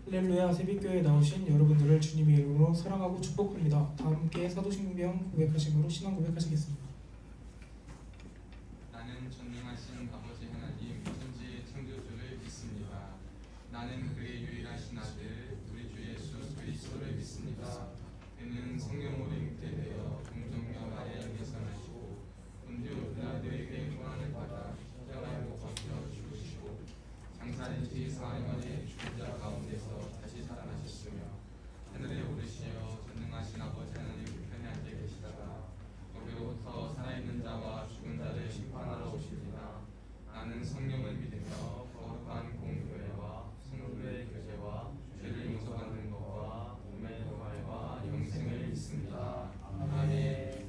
할렐루야. 새벽교회에 나오신 여러분들을 주님의 이름으로 사랑하고 축복합니다. 다 함께 사도신경 고백하심으로 신앙 고백하시겠습니다. 나는 전능하신 아버지 하나님 천지 창조주를 믿습니다. 나는 그의 유일하신 아들 우리 주 예수 그리스도를 믿습니다. 그는 성령으로 잉태되어 동정녀 마리아에게서 나시고 본디오 빌라도에게 고난을 받아 십자가에 못 박혀 죽으시고 장사된 지 사흘 만에 죽은 자 가운데서 다시 살아나셨으며 하늘에 오르시어 전능하신 아버지 하나님 우편에 앉아 계시다가 거기로부터 살아있는 자와 죽은 자를 심판하러 오시리라. 나는 성령을 믿으며 거룩한 공교회와 성도의 교제와 죄를 용서받는 것과 몸의 부활과 영생을 믿습니다. 아멘.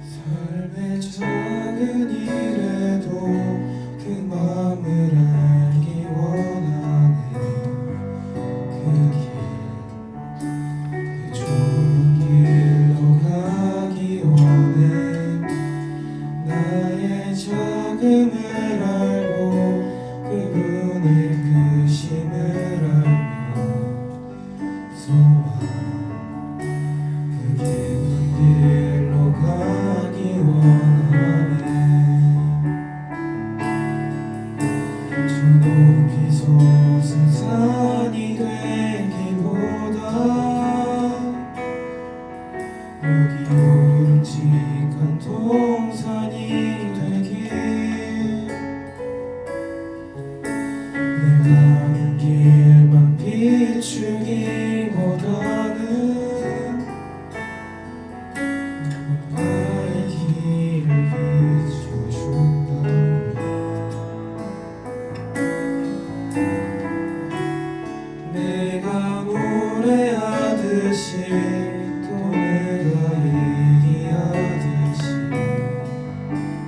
삶의 작은 일에도 그 마음을 알기 원하네. 그 좋은 길로 가기 원해. 나의 작음을 알고 그분의 크심을 알며 소망 그 깊은 길로 가기 원하네. 저 높이 솟은 산이 되기보다 여기 오름직한 동산이 되길. 내가 가는 길만 비추기보다는 나의 길을 비춰준다면 내가 노래하듯이 또 내가 얘기하듯이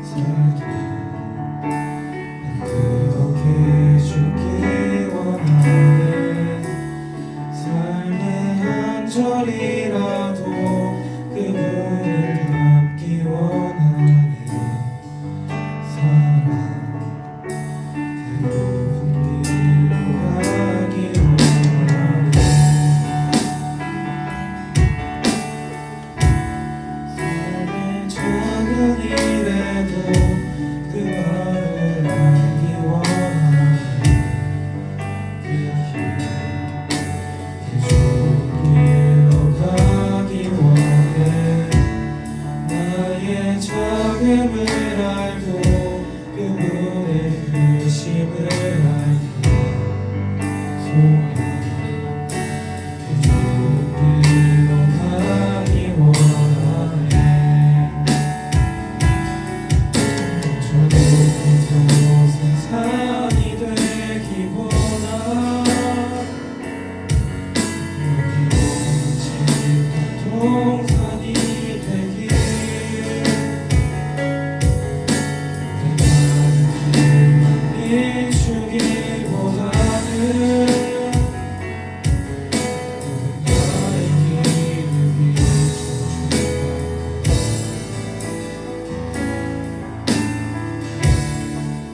살기 난 그렇게 죽기 원하네. 삶의 한 절이라도 그분을 닮기 원하네. 사랑 그 높은 길로 가기 원하네. 삶의 작은 일에도 그 마음을 알기 원하네. 그 좋은 길로 가기 원해. 나의 작음을 알고 그분의 크심을 알고 소망 그 좋은 길로 가기 원하네. 저 높은 솟은 산이 되기보다 여기 오름직한 동산이 되길.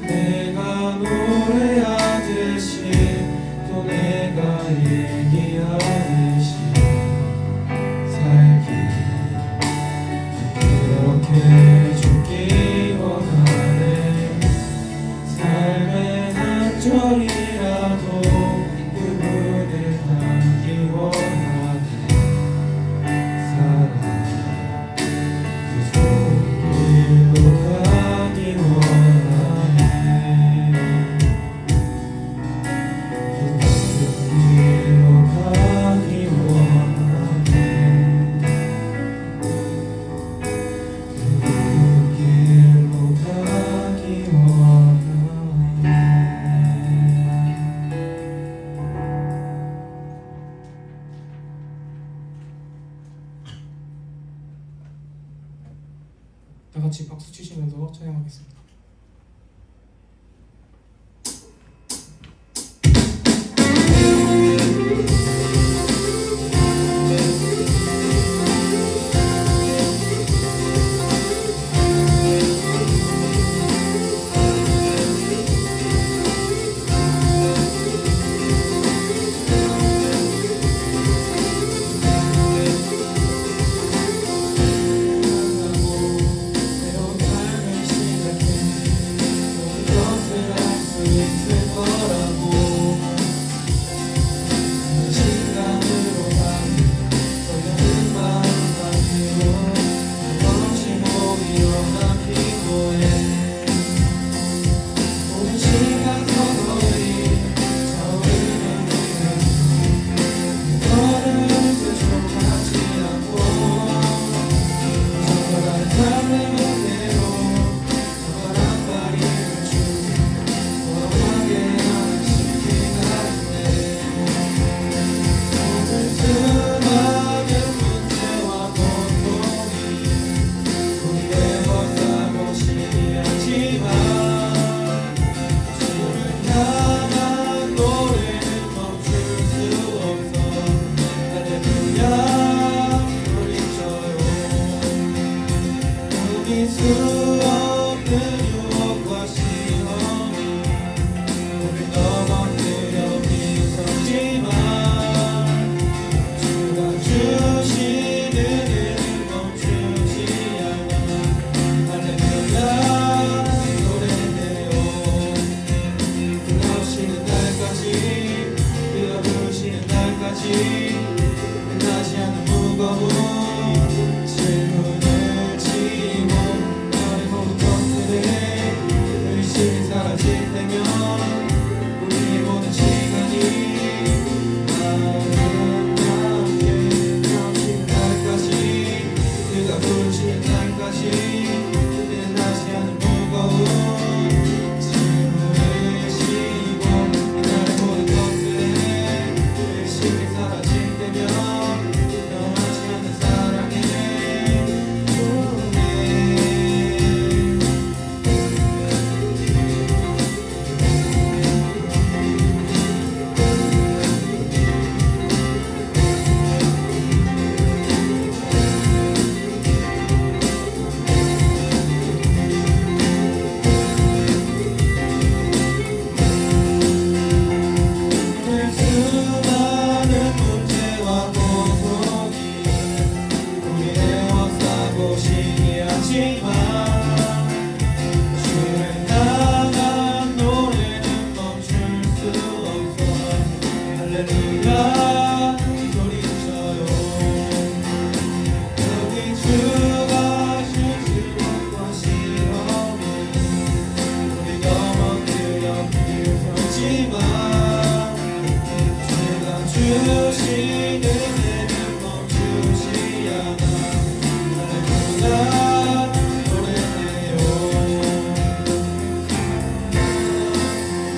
내가 노래하듯이 또 내가 얘기하듯이 살기 그렇게 죽기 원하네. 삶의 한 절이라도 그분을 닮기 원하네. 사랑 그 좋은 길로 가기 원하네. 그 높은 길로 가기 원하네. 그 높은 길로 가기 원하네. 같이 박수 치시면서 찬양하겠습니다.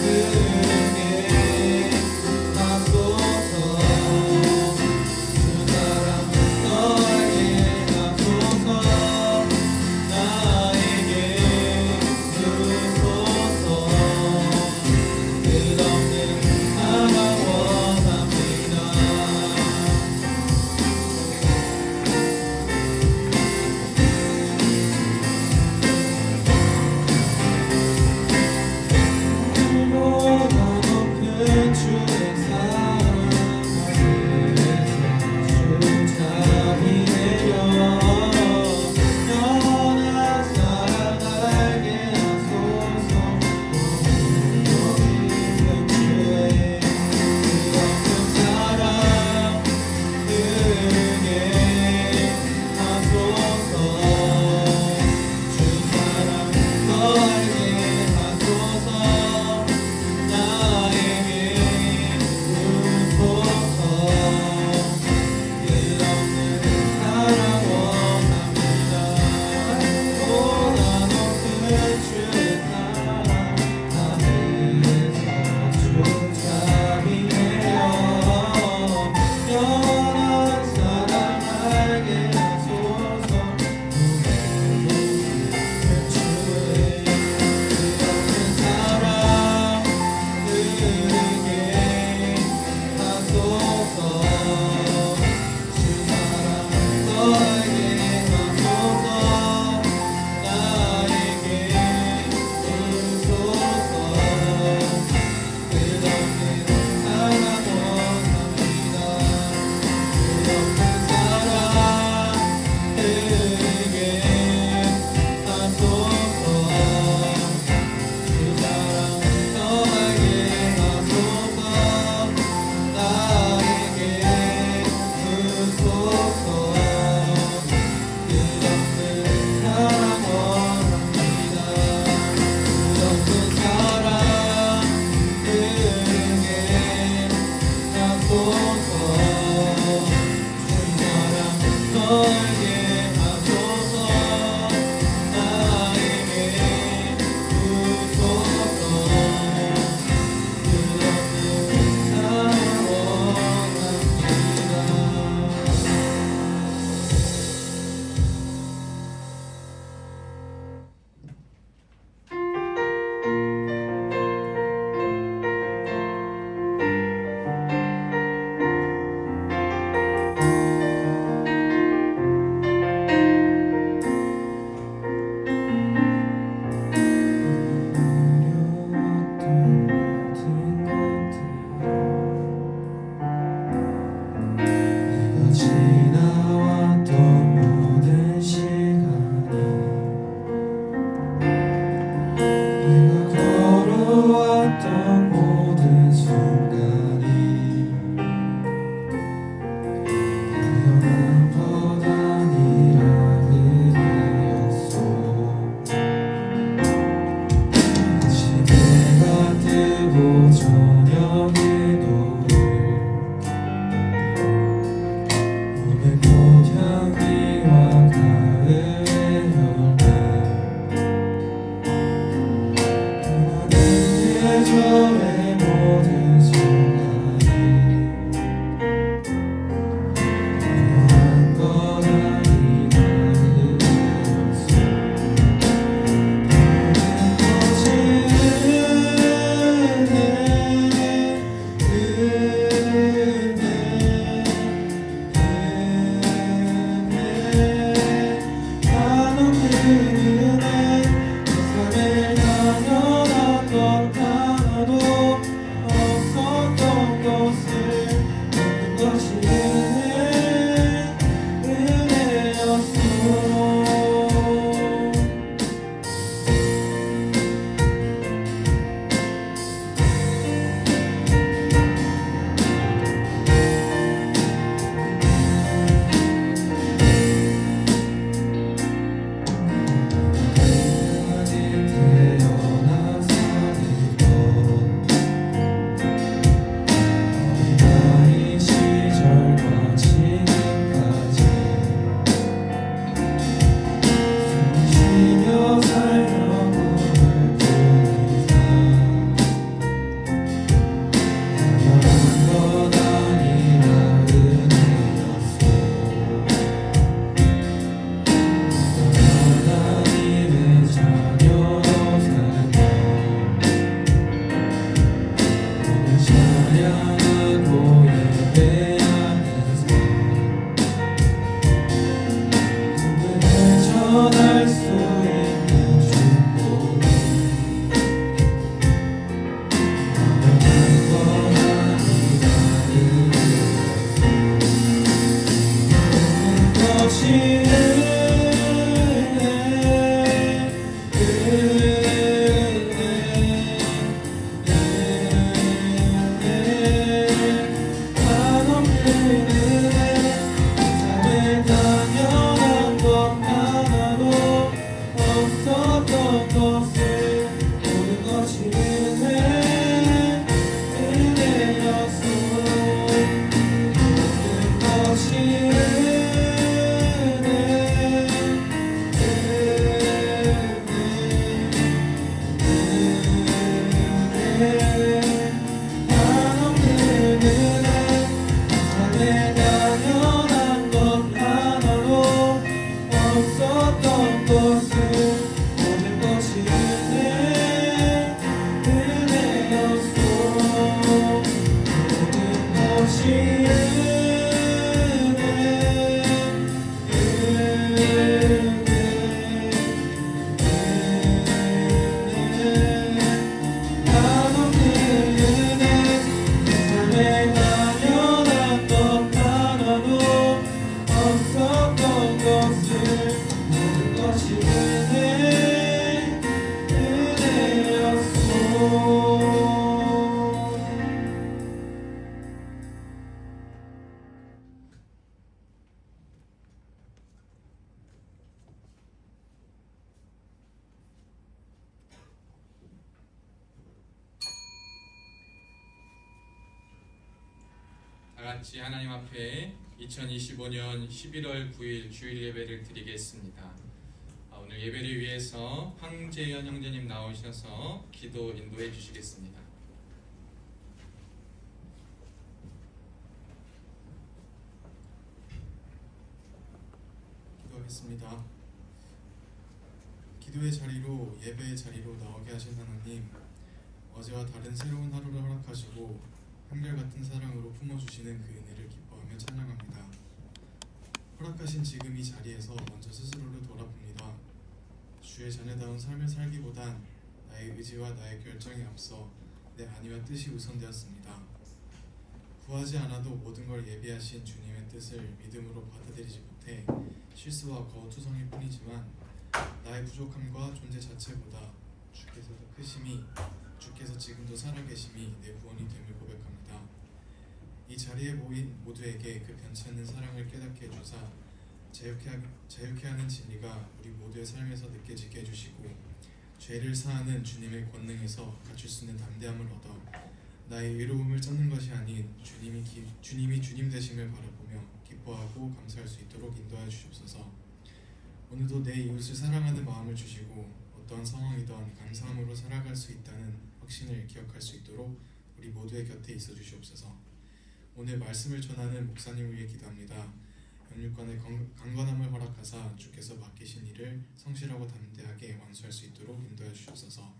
그에게 나서서 같이 하나님 앞에 2025년 11월 9일 주일 예배를 드리겠습니다. 오늘 예배를 위해서 황재현 형제님 나오셔서 기도 인도해 주시겠습니다. 기도하겠습니다. 기도의 자리로 예배의 자리로 나오게 하신 하나님, 어제와 다른 새로운 하루를 허락하시고 한결같은 사랑으로 품어주시는 그 은혜를 기뻐하며 찬양합니다. 허락하신 지금 이 자리에서 먼저 스스로를 돌아봅니다. 주의 자녀다운 삶을 살기보단 나의 의지와 나의 결정에 앞서 내 안위와 뜻이 우선되었습니다. 구하지 않아도 모든 걸 예비하신 주님의 뜻을 믿음으로 받아들이지 못해 실수와 거투성일 뿐이지만 나의 부족함과 존재 자체보다 주께서 더 크심이, 주께서 지금도 살아계심이 내 구원이 됨을 고백합니다. 이 자리에 모인 모두에게 그 변치 않는 사랑을 깨닫게 해주사 자유케 하는 진리가 우리 모두의 삶에서 느껴지게 해주시고 죄를 사하는 주님의 권능에서 갖출 수 있는 담대함을 얻어 나의 의로움을 찾는 것이 아닌 주님이 주님 되심을 바라보며 기뻐하고 감사할 수 있도록 인도하여 주시옵소서. 오늘도 내 이웃을 사랑하는 마음을 주시고 어떠한 상황이든 감사함으로 살아갈 수 있다는 확신을 기억할 수 있도록 우리 모두의 곁에 있어 주시옵소서. 오늘 말씀을 전하는 목사님을 위해 기도합니다. 영육간의 강건함을 허락하사 주께서 맡기신 일을 성실하고 담대하게 완수할 수 있도록 인도해 주시옵소서.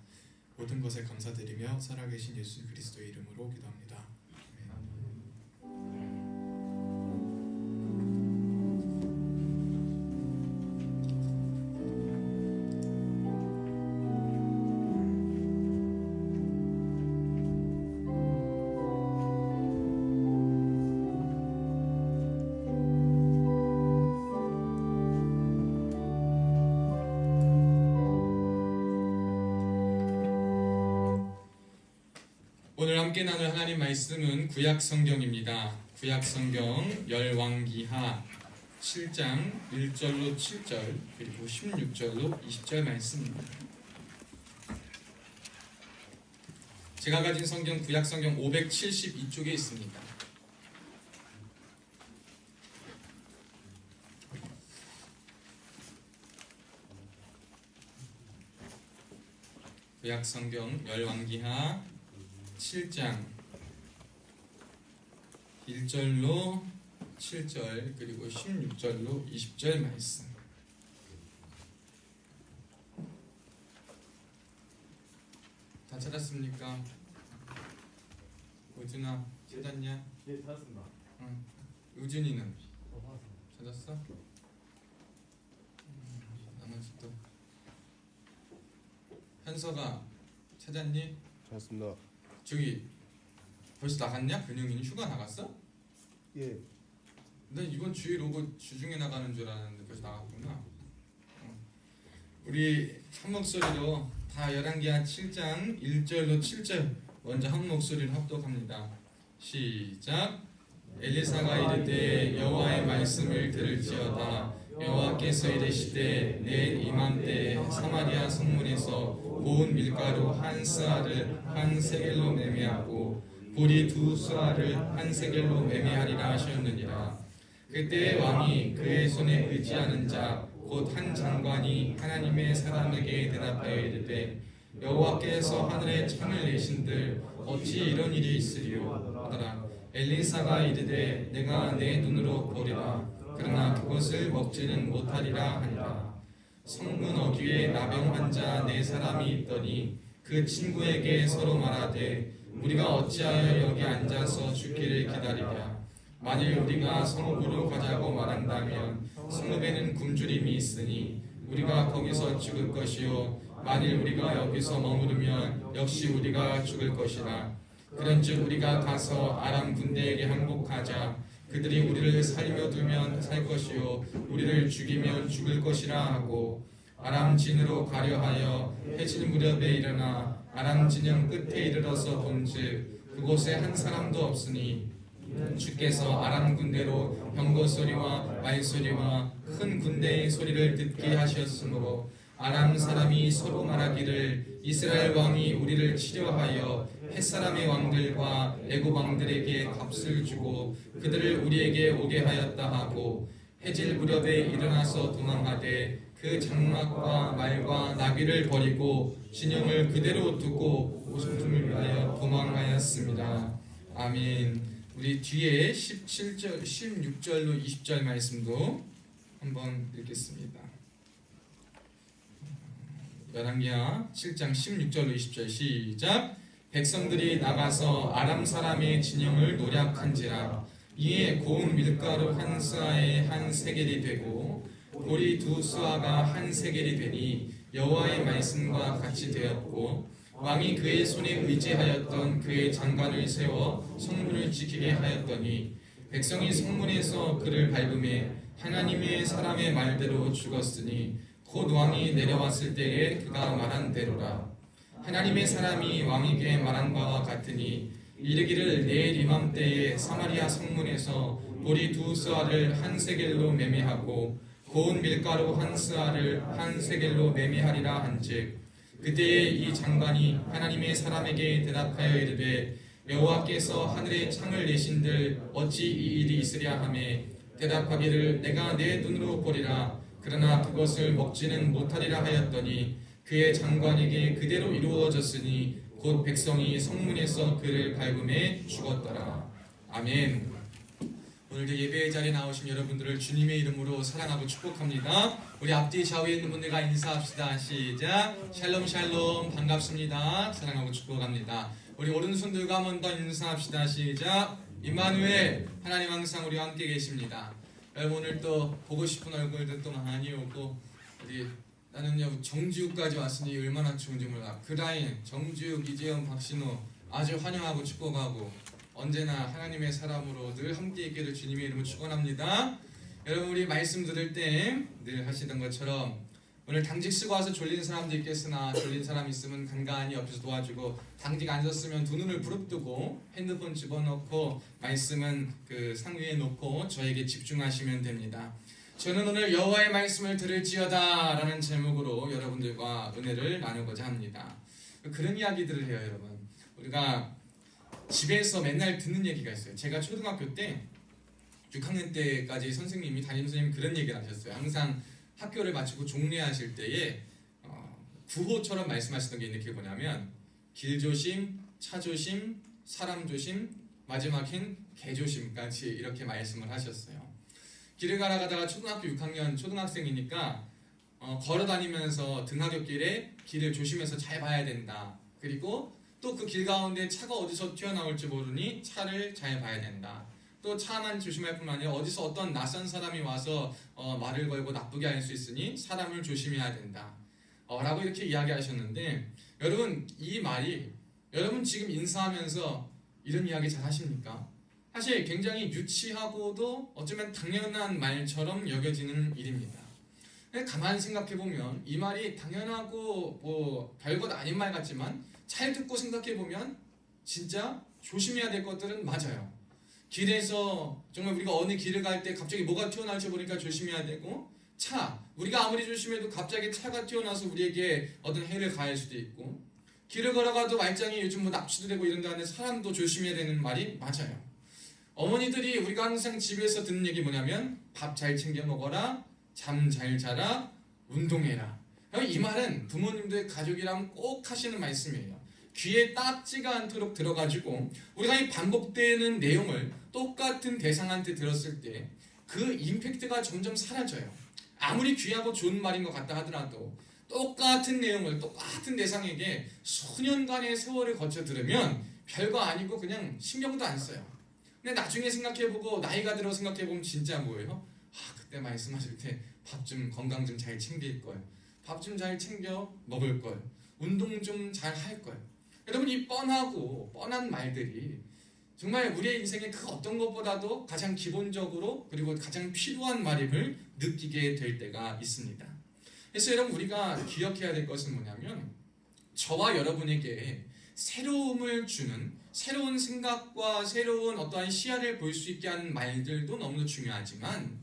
모든 것에 감사드리며 살아계신 예수 그리스도의 이름으로 기도합니다. 아멘. 오늘 함께 나눌 하나님 말씀은 구약 성경입니다. 구약 성경 열왕기하 7장 1절로 7절 그리고 16절로 20절 말씀입니다. 제가 가진 성경 구약 성경 572쪽에 있습니다. 구약 성경 열왕기하 7장 1절로 7절 그리고 16절로 20절 말씀. 다 찾았습니까? 우준아 찾았냐? 예, 찾았습니다. 응. 우준이는 찾았습니다. 찾았어? 나머지 또 현서가 찾았니? 찾았습니다. 저기 벌써 나갔냐? 근영이는 휴가 나갔어? 예. 나 이번 주일 오고 주중에 나가는 줄 알았는데 벌써 나갔구나. 우리 한 목소리로 다 열왕기하 7장 1절로 7절 먼저 한 목소리를 합독합니다. 시작. 엘리사가 이르되 여호와의 말씀을 들을지어다. 여호와께서 이르시되 내일 이맘때 사마리아 성문에서 고운 밀가루 한 스아를 한 세겔로 매매하고 보리 두 스아를 한 세겔로 매매하리라 하셨느니라. 그때 왕이 그의 손에 의지하는 자 곧 한 장관이 하나님의 사람에게 대답하여 이르되 여호와께서 하늘에 창을 내신들 어찌 이런 일이 있으리요 하더라. 엘리사가 이르되 내가 내 눈으로 보리라. 그러나 그것을 먹지는 못하리라 하니라. 성문 어귀에 나병 환자 4사람이 있더니 그 친구에게 서로 말하되 우리가 어찌하여 여기 앉아서 죽기를 기다리랴. 만일 우리가 성읍으로 가자고 말한다면 성읍에는 굶주림이 있으니 우리가 거기서 죽을 것이요 만일 우리가 여기서 머무르면 역시 우리가 죽을 것이라. 그런즉 우리가 가서 아람 군대에게 항복하자. 그들이 우리를 살려 두면 살 것이요 우리를 죽이면 죽을 것이라 하고 아람 진으로 가려 하여 해질 무렵에 일어나 아람 진영 끝에 이르러서 본즉 그곳에 한 사람도 없으니 주께서 아람 군대로 병거 소리와 말소리와 큰 군대의 소리를 듣게 하셨으므로 아람 사람이 서로 말하기를 이스라엘 왕이 우리를 치려하여 햇사람의 왕들과 애굽 왕들에게 값을 주고 그들을 우리에게 오게 하였다 하고 해질 무렵에 일어나서 도망하되 그 장막과 말과 나귀를 버리고 진영을 그대로 두고 오순절을 위하여 도망하였습니다. 아멘. 우리 뒤에 17절, 16절로 20절 말씀도 한번 읽겠습니다. 열왕기하 7장 16절로 20절 시작. 백성들이 나가서 아람 사람의 진영을 노략한지라 이에 고운 밀가루 한 스아에 한 세겔이 되고 보리 두 스아가 한 세겔이 되니 여호와의 말씀과 같이 되었고 왕이 그의 손에 의지하였던 그의 장관을 세워 성문을 지키게 하였더니 백성이 성문에서 그를 밟음에 하나님의 사람의 말대로 죽었으니 곧 왕이 내려왔을 때에 그가 말한 대로라. 하나님의 사람이 왕에게 말한 바와 같으니 이르기를 내일 이맘때에 사마리아 성문에서 보리 두 스아를 한 세겔로 매매하고 고운 밀가루 한 스아를 한 세겔로 매매하리라 한즉 그때에 이 장관이 하나님의 사람에게 대답하여 이르되 여호와께서 하늘에 창을 내신들 어찌 이 일이 있으랴 하매 대답하기를 내가 내 눈으로 보리라 그러나 그것을 먹지는 못하리라 하였더니 그의 장관에게 그대로 이루어졌으니 곧 백성이 성문에서 그를 밟음에 죽었더라. 아멘. 오늘도 예배의 자리에 나오신 여러분들을 주님의 이름으로 사랑하고 축복합니다. 우리 앞뒤 좌우에 있는 분들과 인사합시다. 시작. 샬롬 샬롬 반갑습니다. 사랑하고 축복합니다. 우리 오른손들과 한 번 더 인사합시다. 시작. 임마누엘 하나님 항상 우리와 함께 계십니다. 여러분 오늘 또 보고 싶은 얼굴들 또 많이 오고 우리 나는요 정지욱까지 왔으니 얼마나 좋은지 몰라. 그라인, 정지욱, 이재현, 박신호 아주 환영하고 축복하고 언제나 하나님의 사람으로 늘 함께 있기를 주님의 이름으로 축원합니다. 여러분 우리 말씀 들을 때 늘 하시던 것처럼 오늘 당직 쓰고 와서 졸린 사람도 있겠으나 졸린 사람 있으면 간간히 옆에서 도와주고 당직 안 썼으면 두 눈을 부릅뜨고 핸드폰 집어넣고 말씀은 그 상위에 놓고 저에게 집중하시면 됩니다. 저는 오늘 여호와의 말씀을 들을지어다 라는 제목으로 여러분들과 은혜를 나누고자 합니다. 그런 이야기들을 해요. 여러분 우리가 집에서 맨날 듣는 얘기가 있어요. 제가 초등학교 때 6학년 때까지 선생님이 담임 선생님이 그런 얘기를 하셨어요. 항상 학교를 마치고 종례하실 때에 구호처럼 말씀하시던 게 있는 게 뭐냐면 길조심, 차조심, 사람조심, 마지막엔 개조심까지 이렇게 말씀을 하셨어요. 길을 가다가 초등학교 6학년 초등학생이니까 걸어다니면서 등하굣길에 길을 조심해서 잘 봐야 된다. 그리고 또 그 길 가운데 차가 어디서 튀어나올지 모르니 차를 잘 봐야 된다. 또 차만 조심할 뿐만 아니라 어디서 어떤 낯선 사람이 와서 말을 걸고 나쁘게 할 수 있으니 사람을 조심해야 된다. 라고 이렇게 이야기하셨는데 여러분 이 말이 여러분 지금 인사하면서 이런 이야기 잘 하십니까? 사실 굉장히 유치하고도 어쩌면 당연한 말처럼 여겨지는 일입니다. 근데 가만히 생각해보면 이 말이 당연하고 뭐 별것 아닌 말 같지만 잘 듣고 생각해보면 진짜 조심해야 될 것들은 맞아요. 길에서 정말 우리가 어느 길을 갈 때 갑자기 뭐가 튀어나올지 모르니까 조심해야 되고 우리가 아무리 조심해도 갑자기 차가 튀어나와서 우리에게 어떤 해를 가할 수도 있고 길을 걸어가도 말짱이 요즘 뭐 납치도 되고 이런다는데 사람도 조심해야 되는 말이 맞아요. 어머니들이 우리가 항상 집에서 듣는 얘기 뭐냐면 밥 잘 챙겨 먹어라, 잠 잘 자라, 운동해라. 이 말은 부모님들 가족이랑 꼭 하시는 말씀이에요. 귀에 딱지가 않도록 들어가지고 우리가 이 반복되는 내용을 똑같은 대상한테 들었을 때 그 임팩트가 점점 사라져요. 아무리 귀하고 좋은 말인 것 같다 하더라도 똑같은 내용을 똑같은 대상에게 수년간의 세월을 거쳐 들으면 별거 아니고 그냥 신경도 안 써요. 근데 나중에 생각해보고 나이가 들어 생각해보면 진짜 뭐예요? 그때 말씀하실 때 밥 좀 건강 좀 잘 챙길 걸, 밥 좀 잘 챙겨 먹을 걸, 운동 좀 잘 할 걸. 여러분 이 뻔한 말들이 정말 우리의 인생에 그 어떤 것보다도 가장 기본적으로 그리고 가장 필요한 말임을 느끼게 될 때가 있습니다. 그래서 여러분 우리가 기억해야 될 것은 뭐냐면 저와 여러분에게 새로움을 주는 새로운 생각과 새로운 어떠한 시야를 볼 수 있게 하는 말들도 너무나 중요하지만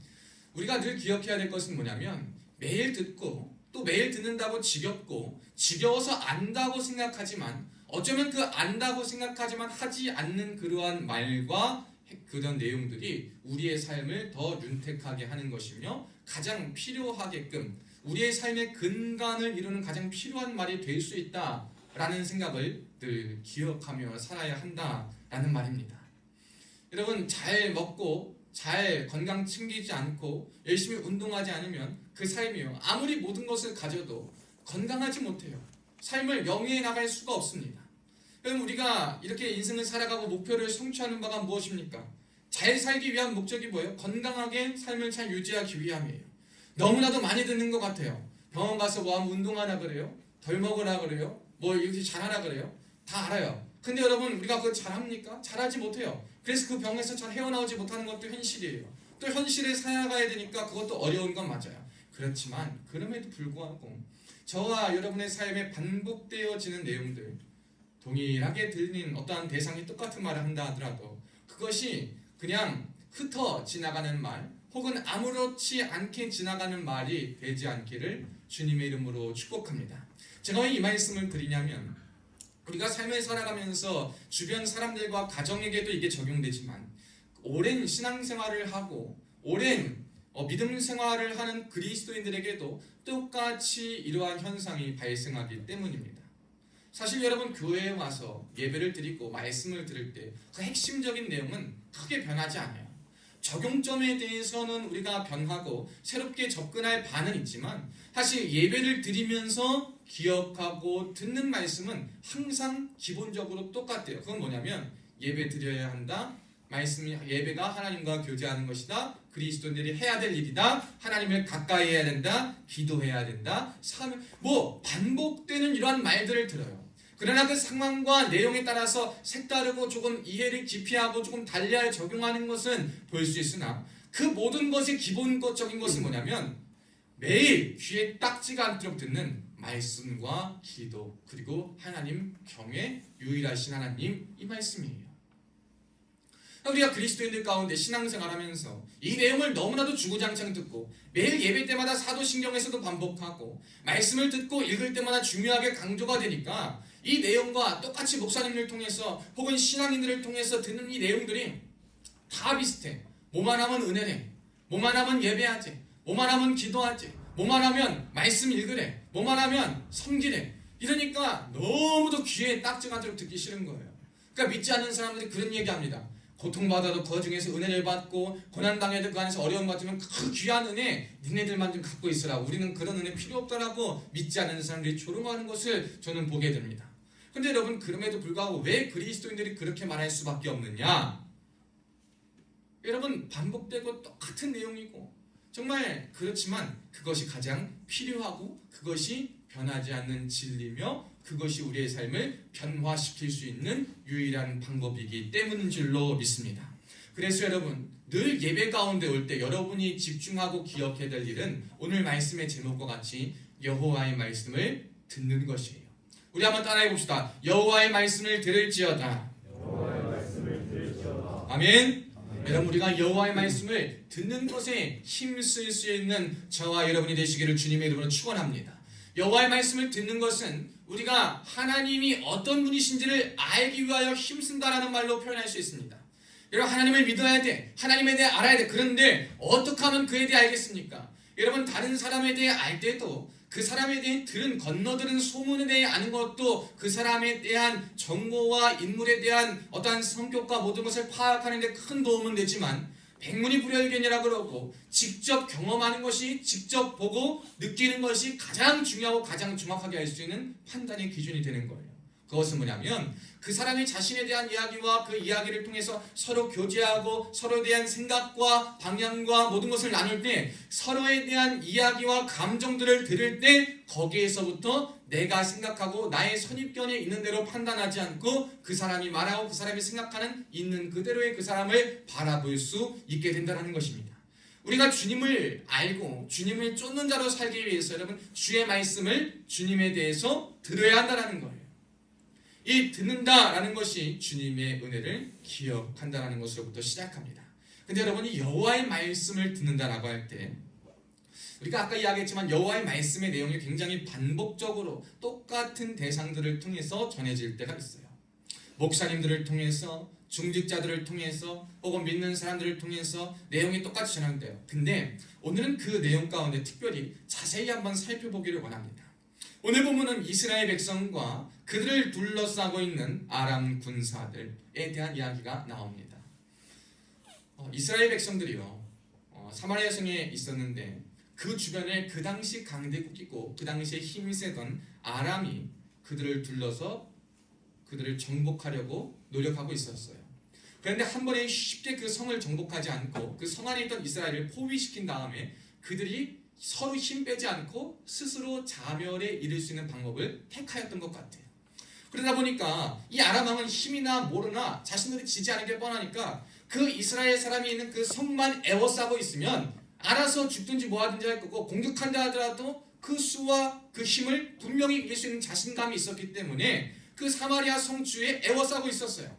우리가 늘 기억해야 될 것은 뭐냐면 매일 듣고 또 매일 듣는다고 지겹고 지겨워서 안다고 생각하지만 어쩌면 그 안다고 생각하지만 하지 않는 그러한 말과 그런 내용들이 우리의 삶을 더 윤택하게 하는 것이며 가장 필요하게끔 우리의 삶의 근간을 이루는 가장 필요한 말이 될 수 있다라는 생각을 늘 기억하며 살아야 한다라는 말입니다. 여러분, 잘 먹고 잘 건강 챙기지 않고 열심히 운동하지 않으면 그 삶이요, 아무리 모든 것을 가져도 건강하지 못해요. 삶을 영위해 나갈 수가 없습니다. 그럼 우리가 이렇게 인생을 살아가고 목표를 성취하는 바가 무엇입니까? 잘 살기 위한 목적이 뭐예요? 건강하게 삶을 잘 유지하기 위함이에요. 너무나도 많이 듣는 것 같아요. 병원 가서 뭐 하면 운동하라 그래요? 덜 먹으라 그래요? 뭐 이렇게 잘하라 그래요? 다 알아요. 근데 여러분, 우리가 그걸 잘합니까? 잘하지 못해요. 그래서 그 병에서 잘 헤어나오지 못하는 것도 현실이에요. 또 현실에 살아가야 되니까 그것도 어려운 건 맞아요. 그렇지만 그럼에도 불구하고 저와 여러분의 삶에 반복되어지는 내용들, 동일하게 들리는 어떠한 대상이 똑같은 말을 한다 하더라도 그것이 그냥 흩어 지나가는 말 혹은 아무렇지 않게 지나가는 말이 되지 않기를 주님의 이름으로 축복합니다. 제가 왜 이 말씀을 드리냐면, 우리가 삶을 살아가면서 주변 사람들과 가정에게도 이게 적용되지만 오랜 신앙생활을 하고 오랜 믿음 생활을 하는 그리스도인들에게도 똑같이 이러한 현상이 발생하기 때문입니다. 사실 여러분, 교회에 와서 예배를 드리고 말씀을 들을 때 그 핵심적인 내용은 크게 변하지 않아요. 적용점에 대해서는 우리가 변하고 새롭게 접근할 바는 있지만 사실 예배를 드리면서 기억하고 듣는 말씀은 항상 기본적으로 똑같대요. 그건 뭐냐면 예배 드려야 한다. 말씀이 예배가 하나님과 교제하는 것이다. 그리스도인들이 해야 될 일이다. 하나님을 가까이 해야 된다. 기도해야 된다. 뭐 반복되는 이러한 말들을 들어요. 그러나 그 상황과 내용에 따라서 색다르고 조금 이해를 깊이하고 조금 달리 적용하는 것은 볼 수 있으나 그 모든 것의 기본적인 것은 뭐냐면 매일 귀에 딱지가 않도록 듣는 말씀과 기도, 그리고 하나님 경외, 유일하신 하나님, 이 말씀이에요. 우리가 그리스도인들 가운데 신앙생활하면서 이 내용을 너무나도 주구장창 듣고 매일 예배 때마다 사도신경에서도 반복하고 말씀을 듣고 읽을 때마다 중요하게 강조가 되니까 이 내용과 똑같이 목사님을 통해서 혹은 신앙인들을 통해서 듣는 이 내용들이 다 비슷해. 뭐만 하면 은혜래, 뭐만 하면 예배하지, 뭐만 하면 기도하지, 뭐만 하면 말씀 읽으래, 뭐만 하면 섬기래. 이러니까 너무도 귀에 딱지가 않도록 듣기 싫은 거예요. 그러니까 믿지 않는 사람들이 그런 얘기합니다. 고통받아도 그 중에서 은혜를 받고 고난당해도 그 안에서 어려움 받으면 그 귀한 은혜 니네들만 좀 갖고 있으라, 우리는 그런 은혜 필요 없다라고 믿지 않는 사람들이 조롱하는 것을 저는 보게 됩니다. 근데 여러분, 그럼에도 불구하고 왜 그리스도인들이 그렇게 말할 수밖에 없느냐? 여러분, 반복되고 똑같은 내용이고 정말 그렇지만 그것이 가장 필요하고 그것이 변하지 않는 진리며 그것이 우리의 삶을 변화시킬 수 있는 유일한 방법이기 때문인 줄로 믿습니다. 그래서 여러분, 늘 예배 가운데 올 때 여러분이 집중하고 기억해야 될 일은 오늘 말씀의 제목과 같이 여호와의 말씀을 듣는 것이에요. 우리 한번 따라해 봅시다. 여호와의 말씀을 들을지어다. 아멘. 여러분, 우리가 여호와의 말씀을 듣는 것에 힘쓸 수 있는 저와 여러분이 되시기를 주님의 이름으로 축원합니다. 여호와의 말씀을 듣는 것은 우리가 하나님이 어떤 분이신지를 알기 위하여 힘쓴다라는 말로 표현할 수 있습니다. 여러분, 하나님을 믿어야 돼. 하나님에 대해 알아야 돼. 그런데 어떻게 하면 그에 대해 알겠습니까? 여러분, 다른 사람에 대해 알 때도 그 사람에 대해 건너들은 소문에 대해 아는 것도 그 사람에 대한 정보와 인물에 대한 어떠한 성격과 모든 것을 파악하는 데 큰 도움은 되지만 백문이불여일견이라고 그러고 직접 경험하는 것이, 직접 보고 느끼는 것이 가장 중요하고 가장 정확하게 알 수 있는 판단의 기준이 되는 거예요. 그것은 뭐냐면 그 사람이 자신에 대한 이야기와 그 이야기를 통해서 서로 교제하고 서로에 대한 생각과 방향과 모든 것을 나눌 때 서로에 대한 이야기와 감정들을 들을 때 거기에서부터 내가 생각하고 나의 선입견이 있는 대로 판단하지 않고 그 사람이 말하고 그 사람이 생각하는 있는 그대로의 그 사람을 바라볼 수 있게 된다는 것입니다. 우리가 주님을 알고 주님을 쫓는 자로 살기 위해서 여러분, 주의 말씀을 주님에 대해서 들어야 한다는 거예요. 이 듣는다라는 것이 주님의 은혜를 기억한다는 것으로부터 시작합니다. 근데 여러분이 여호와의 말씀을 듣는다라고 할 때 우리가 아까 이야기했지만 여호와의 말씀의 내용이 굉장히 반복적으로 똑같은 대상들을 통해서 전해질 때가 있어요. 목사님들을 통해서, 중직자들을 통해서, 혹은 믿는 사람들을 통해서 내용이 똑같이 전하는데요. 근데 오늘은 그 내용 가운데 특별히 자세히 한번 살펴보기를 원합니다. 오늘 본문은 이스라엘 백성과 그들을 둘러싸고 있는 아람 군사들에 대한 이야기가 나옵니다. 이스라엘 백성들이요, 사마리아 성에 있었는데 그 주변에 그 당시 강대국이고 그 당시에 힘이 세던 아람이 그들을 둘러서 그들을 정복하려고 노력하고 있었어요. 그런데 한 번에 쉽게 그 성을 정복하지 않고 그 성 안에 있던 이스라엘을 포위시킨 다음에 그들이 서로 힘 빼지 않고 스스로 자멸에 이를 수 있는 방법을 택하였던 것 같아요. 그러다 보니까 이 아람 왕은 힘이나 모르나 자신들이 지지 않은 게 뻔하니까 그 이스라엘 사람이 있는 그 성만 에워싸고 있으면 알아서 죽든지 뭐하든지 할 거고, 공격한다 하더라도 그 수와 그 힘을 분명히 이길 수 있는 자신감이 있었기 때문에 그 사마리아 성 주위에 에워싸고 있었어요.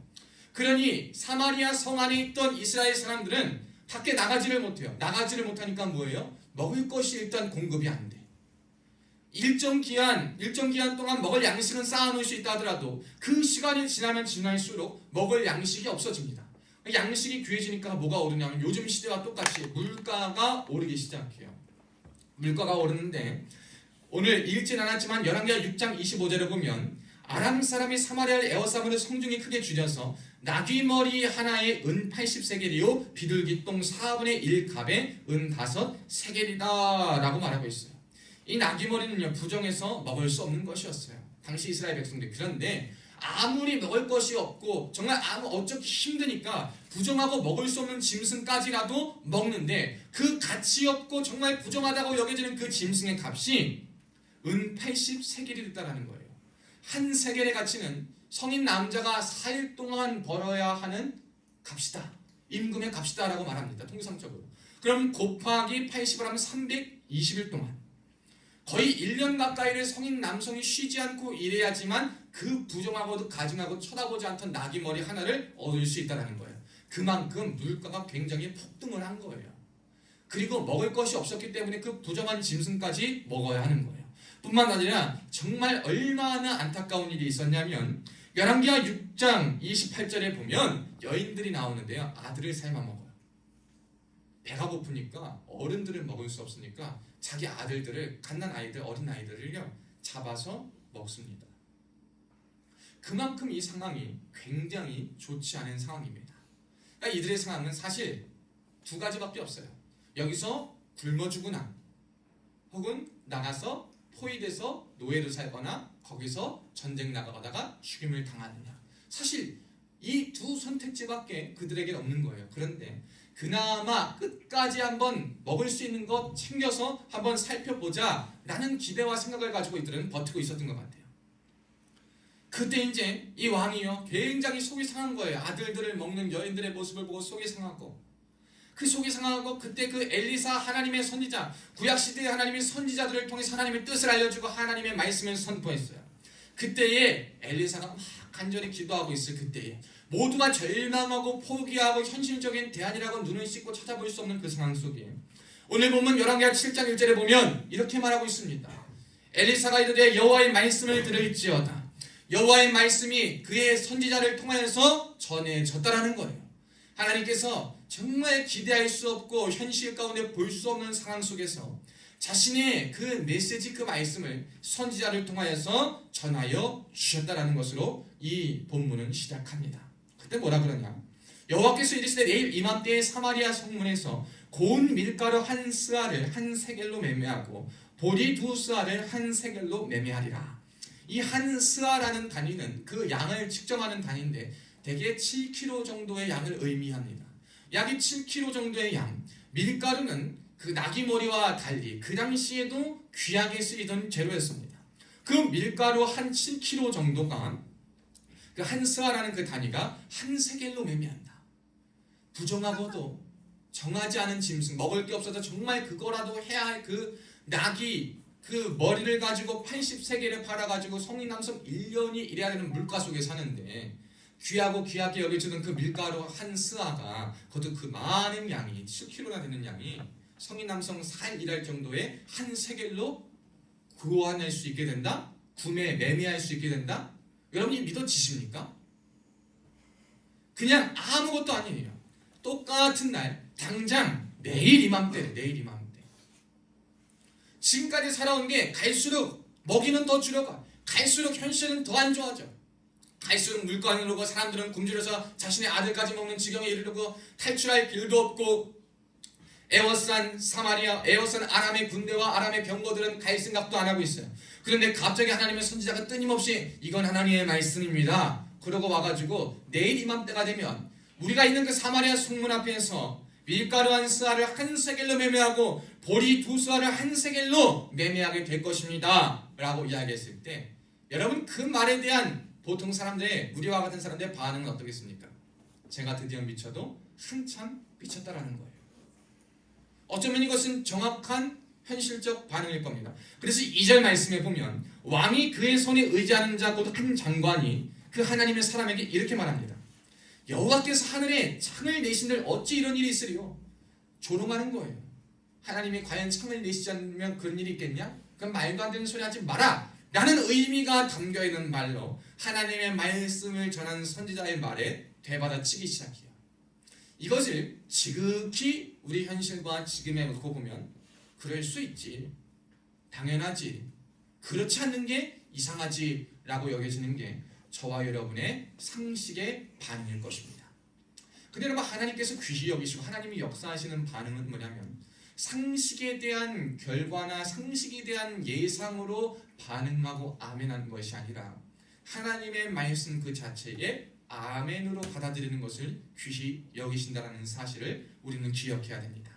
그러니 사마리아 성 안에 있던 이스라엘 사람들은 밖에 나가지를 못해요. 나가지를 못하니까 뭐예요? 먹을 것이 일단 공급이 안 돼. 일정 기한 동안 먹을 양식은 쌓아놓을 수 있다 하더라도 그 시간이 지나면 지날수록 먹을 양식이 없어집니다. 양식이 귀해지니까 뭐가 오르냐면 요즘 시대와 똑같이 물가가 오르기 시작해요. 물가가 오르는데 오늘 읽진 않았지만 열왕기하 6장 25절에 보면 아람 사람이 사마리아를 에워싸므로 성중이 크게 줄여서 나귀머리 하나에 은 80세겔이요 비둘기똥 4분의 1갑에 은 5세겔이다 라고 말하고 있어요. 이 나귀머리는요 부정해서 먹을 수 없는 것이었어요. 당시 이스라엘 백성들. 그런데 아무리 먹을 것이 없고 정말 어쩌기 힘드니까 부정하고 먹을 수 없는 짐승까지라도 먹는데 그 가치 없고 정말 부정하다고 여겨지는 그 짐승의 값이 은 80세겔이 됐다는 거예요. 한 세겔의 가치는 성인 남자가 4일 동안 벌어야 하는 값이다. 임금의 값이다 라고 말합니다. 통상적으로. 그럼 곱하기 80을 하면 320일 동안 거의 1년 가까이를 성인 남성이 쉬지 않고 일해야지만 그 부정하고도 가증하고 쳐다보지 않던 나귀머리 하나를 얻을 수 있다는 거예요. 그만큼 물가가 굉장히 폭등을 한 거예요. 그리고 먹을 것이 없었기 때문에 그 부정한 짐승까지 먹어야 하는 거예요. 뿐만 아니라 정말 얼마나 안타까운 일이 있었냐면 열왕기하 6장 28절에 보면 여인들이 나오는데요. 아들을 삶아 먹어요. 배가 고프니까 어른들을 먹을 수 없으니까 자기 아들들을, 갓난아이들, 어린아이들을요 잡아서 먹습니다. 그만큼 이 상황이 굉장히 좋지 않은 상황입니다. 그러니까 이들의 상황은 사실 두 가지밖에 없어요. 여기서 굶어 죽으나 혹은 나가서 포위돼서 노예로 살거나 거기서 전쟁 나가다가 죽임을 당하느냐. 사실 이 두 선택지밖에 그들에게 없는 거예요. 그런데 그나마 끝까지 한번 먹을 수 있는 것 챙겨서 한번 살펴보자 라는 기대와 생각을 가지고 이들은 버티고 있었던 것 같아요. 그때 이제 이 왕이요 굉장히 속이 상한 거예요. 아들들을 먹는 여인들의 모습을 보고 속이 상하고, 그 속이 상하고 그때 그 엘리사 하나님의 선지자, 구약시대의 하나님의 선지자들을 통해서 하나님의 뜻을 알려주고 하나님의 말씀을 선포했어요. 그때에 엘리사가 막 간절히 기도하고 있을 그때에 모두가 절망하고 포기하고 현실적인 대안이라고 눈을 씻고 찾아볼 수 없는 그 상황 속에 오늘 보면 열왕기하 7장 1절에 보면 이렇게 말하고 있습니다. 엘리사가 이르되 여호와의 말씀을 들을지어다. 여호와의 말씀이 그의 선지자를 통하여서 전해졌다라는 거예요. 하나님께서 정말 기대할 수 없고 현실 가운데 볼 수 없는 상황 속에서 자신의 그 메시지, 그 말씀을 선지자를 통하여서 전하여 주셨다라는 것으로 이 본문은 시작합니다. 그때 뭐라 그러냐? 여호와께서 이르시되 내일 이맘때에 사마리아 성문에서 고운 밀가루 한 스아를 한 세겔로 매매하고 보리 두 스아를 한 세겔로 매매하리라. 이 한 스아라는 단위는 그 양을 측정하는 단위인데 대개 7kg 정도의 양을 의미합니다. 약 7kg 정도의 양. 밀가루는 그 나귀머리와 달리 그 당시에도 귀하게 쓰이던 재료였습니다. 그 밀가루 한 7kg 정도가 그 한 스아라는 그 단위가 한 세겔로 매매한다. 부정하고도 정하지 않은 짐승, 먹을 게 없어서 정말 그거라도 해야 할 그 나귀 그 머리를 가지고 80세겔에 팔아가지고 성인 남성 1년이 일해야 되는 물가 속에 사는데 귀하고 귀하게 여겨지던 그 밀가루 한 스아가 그것도 그 많은 양이 7kg나 되는 양이 성인 남성 4일 일할 정도의 한 세겔로 구원할 수 있게 된다? 매매할 수 있게 된다? 여러분이 믿어지십니까? 그냥 아무것도 아니에요. 똑같은 날 당장 내일 이맘때 지금까지 살아온 게 갈수록 먹이는 더 줄여가, 갈수록 현실은 더 안 좋아져, 갈수록 물가는 오르고 사람들은 굶주려서 자신의 아들까지 먹는 지경에 이르르고 탈출할 길도 없고 에워싼 아람의 군대와 아람의 병거들은 갈 생각도 안 하고 있어요. 그런데 갑자기 하나님의 선지자가 끊임없이 이건 하나님의 말씀입니다 그러고 와가지고 내일 이맘때가 되면 우리가 있는 그 사마리아 성문 앞에서 밀가루 한 스아를 한 세겔로 매매하고 보리 2스아를 한 세겔로 매매하게 될 것입니다 라고 이야기했을 때 여러분 그 말에 대한 보통 사람들의, 우리와 같은 사람들의 반응은 어떻겠습니까? 제가 드디어 미쳐도 한참 미쳤다라는 거예요. 어쩌면 이것은 정확한 현실적 반응일 겁니다. 그래서 2절 말씀에 보면 왕이 그의 손에 의지하는 자 곧 한 장관이 그 하나님의 사람에게 이렇게 말합니다. 여호와께서 하늘에 창을 내신들 어찌 이런 일이 있으리요? 조롱하는 거예요. 하나님이 과연 창을 내시지 않으면 그런 일이 있겠냐? 그럼 말도 안 되는 소리 하지 마라 라는 의미가 담겨있는 말로 하나님의 말씀을 전하는 선지자의 말에 되받아치기 시작해요. 이것을 지극히 우리 현실과 지금에 놓고 보면 그럴 수 있지, 당연하지, 그렇지 않는 게 이상하지 라고 여겨지는 게 저와 여러분의 상식의 반응일 것입니다. 근데 여러분, 하나님께서 귀히 여기시고 하나님이 역사하시는 반응은 뭐냐면 상식에 대한 결과나 상식에 대한 예상으로 반응하고 아멘하는 것이 아니라 하나님의 말씀 그 자체에 아멘으로 받아들이는 것을 귀히 여기신다는 사실을 우리는 기억해야 됩니다.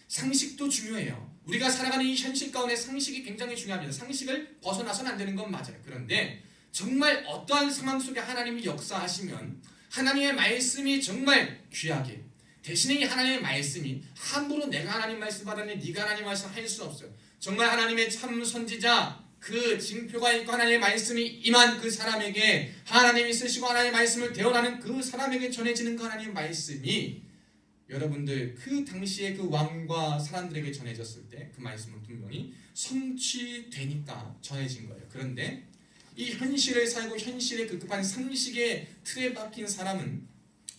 상식도 중요해요. 우리가 살아가는 이 현실 가운데 상식이 굉장히 중요합니다. 상식을 벗어나서는 안 되는 건 맞아요. 그런데 정말 어떠한 상황 속에 하나님이 역사하시면 하나님의 말씀이 정말 귀하게, 대신에 이 하나님의 말씀이 함부로 내가 하나님 말씀 받았는데 네가 하나님 말씀 할 수 없어요. 정말 하나님의 참 선지자, 그 징표가 있고 하나님의 말씀이 임한 그 사람에게 하나님이 쓰시고 하나님의 말씀을 대언하는 그 사람에게 전해지는 그 하나님의 말씀이 여러분들 그 당시에 그 왕과 사람들에게 전해졌을 때 그 말씀은 분명히 성취되니까 전해진 거예요. 그런데 이 현실을 살고 현실의 급급한 상식의 틀에 박힌 사람은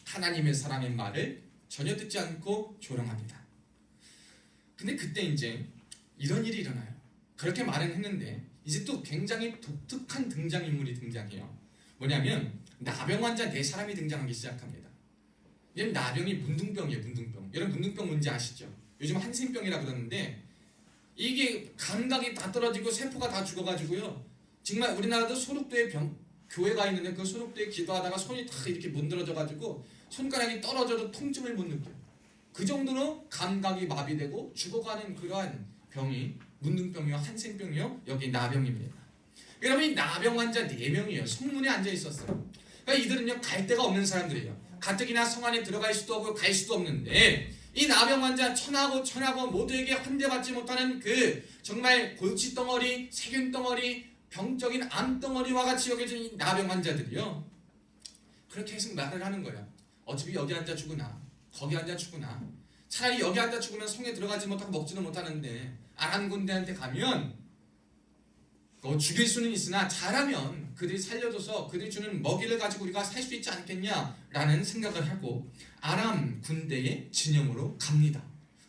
하나님의 사람의 말을 전혀 듣지 않고 조롱합니다. 근데 그때 이제 이런 일이 일어나요. 그렇게 말은 했는데 이제 또 굉장히 독특한 등장인물이 등장해요. 뭐냐면 나병 환자 4사람이 등장하기 시작합니다. 얘는 나병이 문둥병이에요. 문둥병. 여러분 문둥병 뭔지 아시죠? 요즘 한센병이라 그러는데 이게 감각이 다 떨어지고 세포가 다 죽어가지고요. 정말 우리나라도 소록도에 교회가 있는데 그 소록도에 기도하다가 손이 다 이렇게 문드러져가지고 손가락이 떨어져도 통증을 못 느껴요. 그 정도로 감각이 마비되고 죽어가는 그러한 병이 문둥병이요, 한센병이요, 여기 나병입니다. 여러분 이 나병 환자 4명이에요. 성문에 앉아 있었어요. 그러니까 이들은요 갈 데가 없는 사람들이에요. 가뜩이나 성 안에 들어갈 수도 없고 갈 수도 없는데 이 나병 환자 천하고 모두에게 환대받지 못하는 그 정말 골칫덩어리, 세균덩어리, 병적인 암덩어리와 같이 여겨진 이 나병 환자들이요. 그렇게 해서 말을 하는 거야. 어차피 여기 앉아 죽으나 거기 앉아 죽으나 차라리 여기 앉아 죽으면 성에 들어가지 못하고 먹지는 못하는데 아람 군대한테 가면 죽일 수는 있으나 잘하면 그들이 살려줘서 그들이 주는 먹이를 가지고 우리가 살 수 있지 않겠냐라는 생각을 하고 아람 군대의 진영으로 갑니다.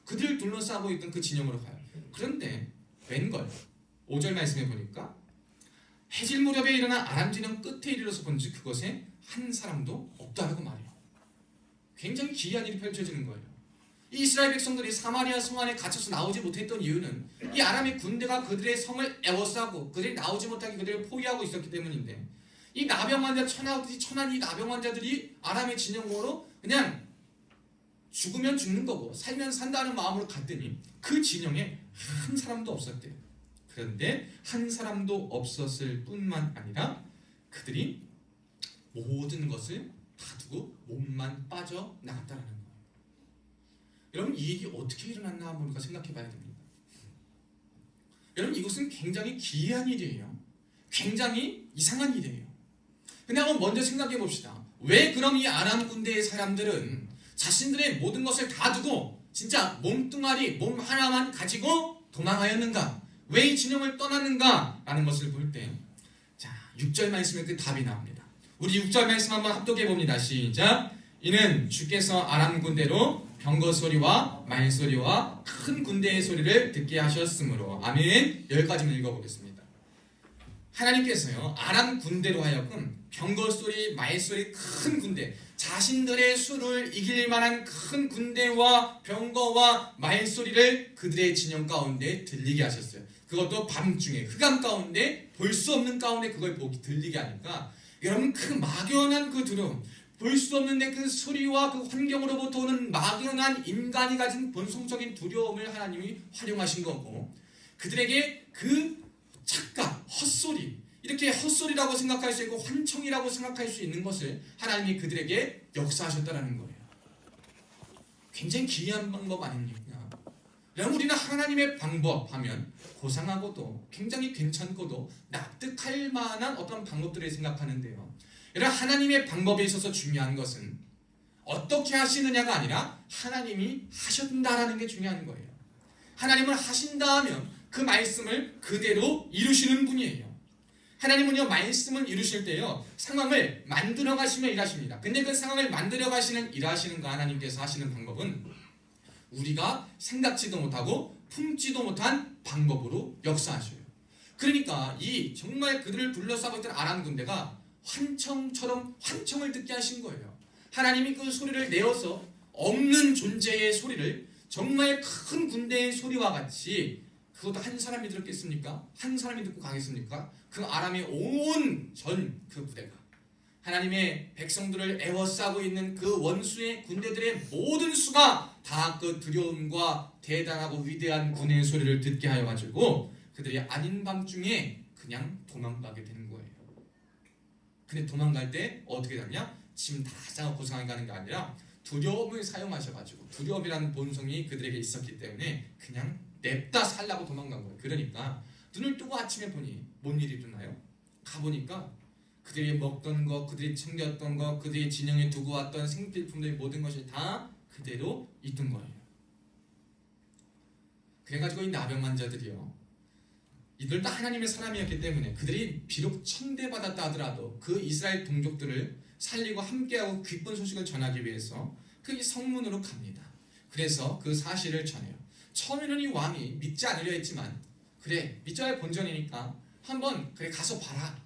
그들을 둘러싸고 있던 그 진영으로 가요. 그런데 웬걸 5절 말씀해 보니까 해질 무렵에 일어나 아람 진영 끝에 이르러서 본즉 그것에 한 사람도 없다라고 말해요. 굉장히 기이한 일이 펼쳐지는 거예요. 이 이스라엘 백성들이 사마리아 성 안에 갇혀서 나오지 못했던 이유는 이 아람의 군대가 그들의 성을 에워싸고 그들이 나오지 못하게 그들을 포위하고 있었기 때문인데 이 나병 환자 천한 이 나병 환자들이 아람의 진영으로 그냥 죽으면 죽는 거고 살면 산다는 마음으로 갔더니 그 진영에 한 사람도 없었대요. 그런데 한 사람도 없었을 뿐만 아니라 그들이 모든 것을 다 두고 몸만 빠져나갔다는 거예요. 여러분 이 일이 어떻게 일어났나 한번 우리가 생각해 봐야 됩니다. 여러분 이것은 굉장히 기이한 일이에요. 굉장히 이상한 일이에요. 근데 한번 먼저 생각해 봅시다. 왜 그럼 이 아람 군대의 사람들은 자신들의 모든 것을 다 두고 진짜 몸뚱아리 몸 하나만 가지고 도망하였는가? 왜 이 진영을 떠났는가? 라는 것을 볼 때 자, 6절 말씀에 그 답이 나옵니다. 우리 6절 말씀 한번 합독해 봅니다. 시작. 이는 주께서 아람 군대로 병거 소리와 말 소리와 큰 군대의 소리를 듣게 하셨으므로. 아멘. 여기까지만 읽어보겠습니다. 하나님께서요 아람 군대로 하여금 병거 소리, 말 소리, 큰 군대, 자신들의 수를 이길 만한 큰 군대와 병거와 말 소리를 그들의 진영 가운데 들리게 하셨어요. 그것도 밤중에 흑암 가운데 볼 수 없는 가운데 그걸 들리게 하니까 여러분 그 막연한 그 두려움, 볼 수 없는데 그 소리와 그 환경으로부터 오는 막연한 인간이 가진 본성적인 두려움을 하나님이 활용하신 거고, 그들에게 그 착각, 헛소리, 이렇게 헛소리라고 생각할 수 있고 환청이라고 생각할 수 있는 것을 하나님이 그들에게 역사하셨다는 거예요. 굉장히 기이한 방법 아닙니까? 여러분 우리는 하나님의 방법 하면 고상하고도 굉장히 괜찮고도 납득할 만한 어떤 방법들을 생각하는데요. 여러분 하나님의 방법에 있어서 중요한 것은 어떻게 하시느냐가 아니라 하나님이 하셨다라는 게 중요한 거예요. 하나님을 하신다 하면 그 말씀을 그대로 이루시는 분이에요. 하나님은요 말씀을 이루실 때요 상황을 만들어 가시며 일하십니다. 근데 그 상황을 만들어 가시는 일하시는 그 하나님께서 하시는 방법은 우리가 생각지도 못하고 품지도 못한 방법으로 역사하셔요. 그러니까 이 정말 그들을 둘러싸고 있던 아람 군대가 환청처럼 환청을 듣게 하신 거예요. 하나님이 그 소리를 내어서 없는 존재의 소리를 정말 큰 군대의 소리와 같이, 그것도 한 사람이 들었겠습니까? 한 사람이 듣고 가겠습니까? 그 아람의 온 전 그 부대가 하나님의 백성들을 애워싸고 있는 그 원수의 군대들의 모든 수가 다 그 두려움과 대단하고 위대한 군의 소리를 듣게 하여 가지고 그들이 아닌 밤중에 그냥 도망가게 되는 거예요. 근데 도망갈 때 어떻게 되냐? 짐 다 싸고 고상하게 가는 게 아니라 두려움을 사용하셔가지고, 두려움이라는 본성이 그들에게 있었기 때문에 그냥 냅다 살라고 도망간 거예요. 그러니까 눈을 뜨고 아침에 보니 뭔 일이 일어나요? 가보니까 그들이 먹던 거, 그들이 챙겼던 거, 그들이 진영에 두고 왔던 생필품들 모든 것이 다 그대로 있던 거예요. 그래가지고 이 나병 환자들이요, 이들 다 하나님의 사람이었기 때문에 그들이 비록 천대받았다 하더라도 그 이스라엘 동족들을 살리고 함께하고 기쁜 소식을 전하기 위해서 그 성문으로 갑니다. 그래서 그 사실을 전해요. 처음에는 이 왕이 믿지 않으려 했지만, 그래 믿자의 본전이니까 한번 그래 가서 봐라,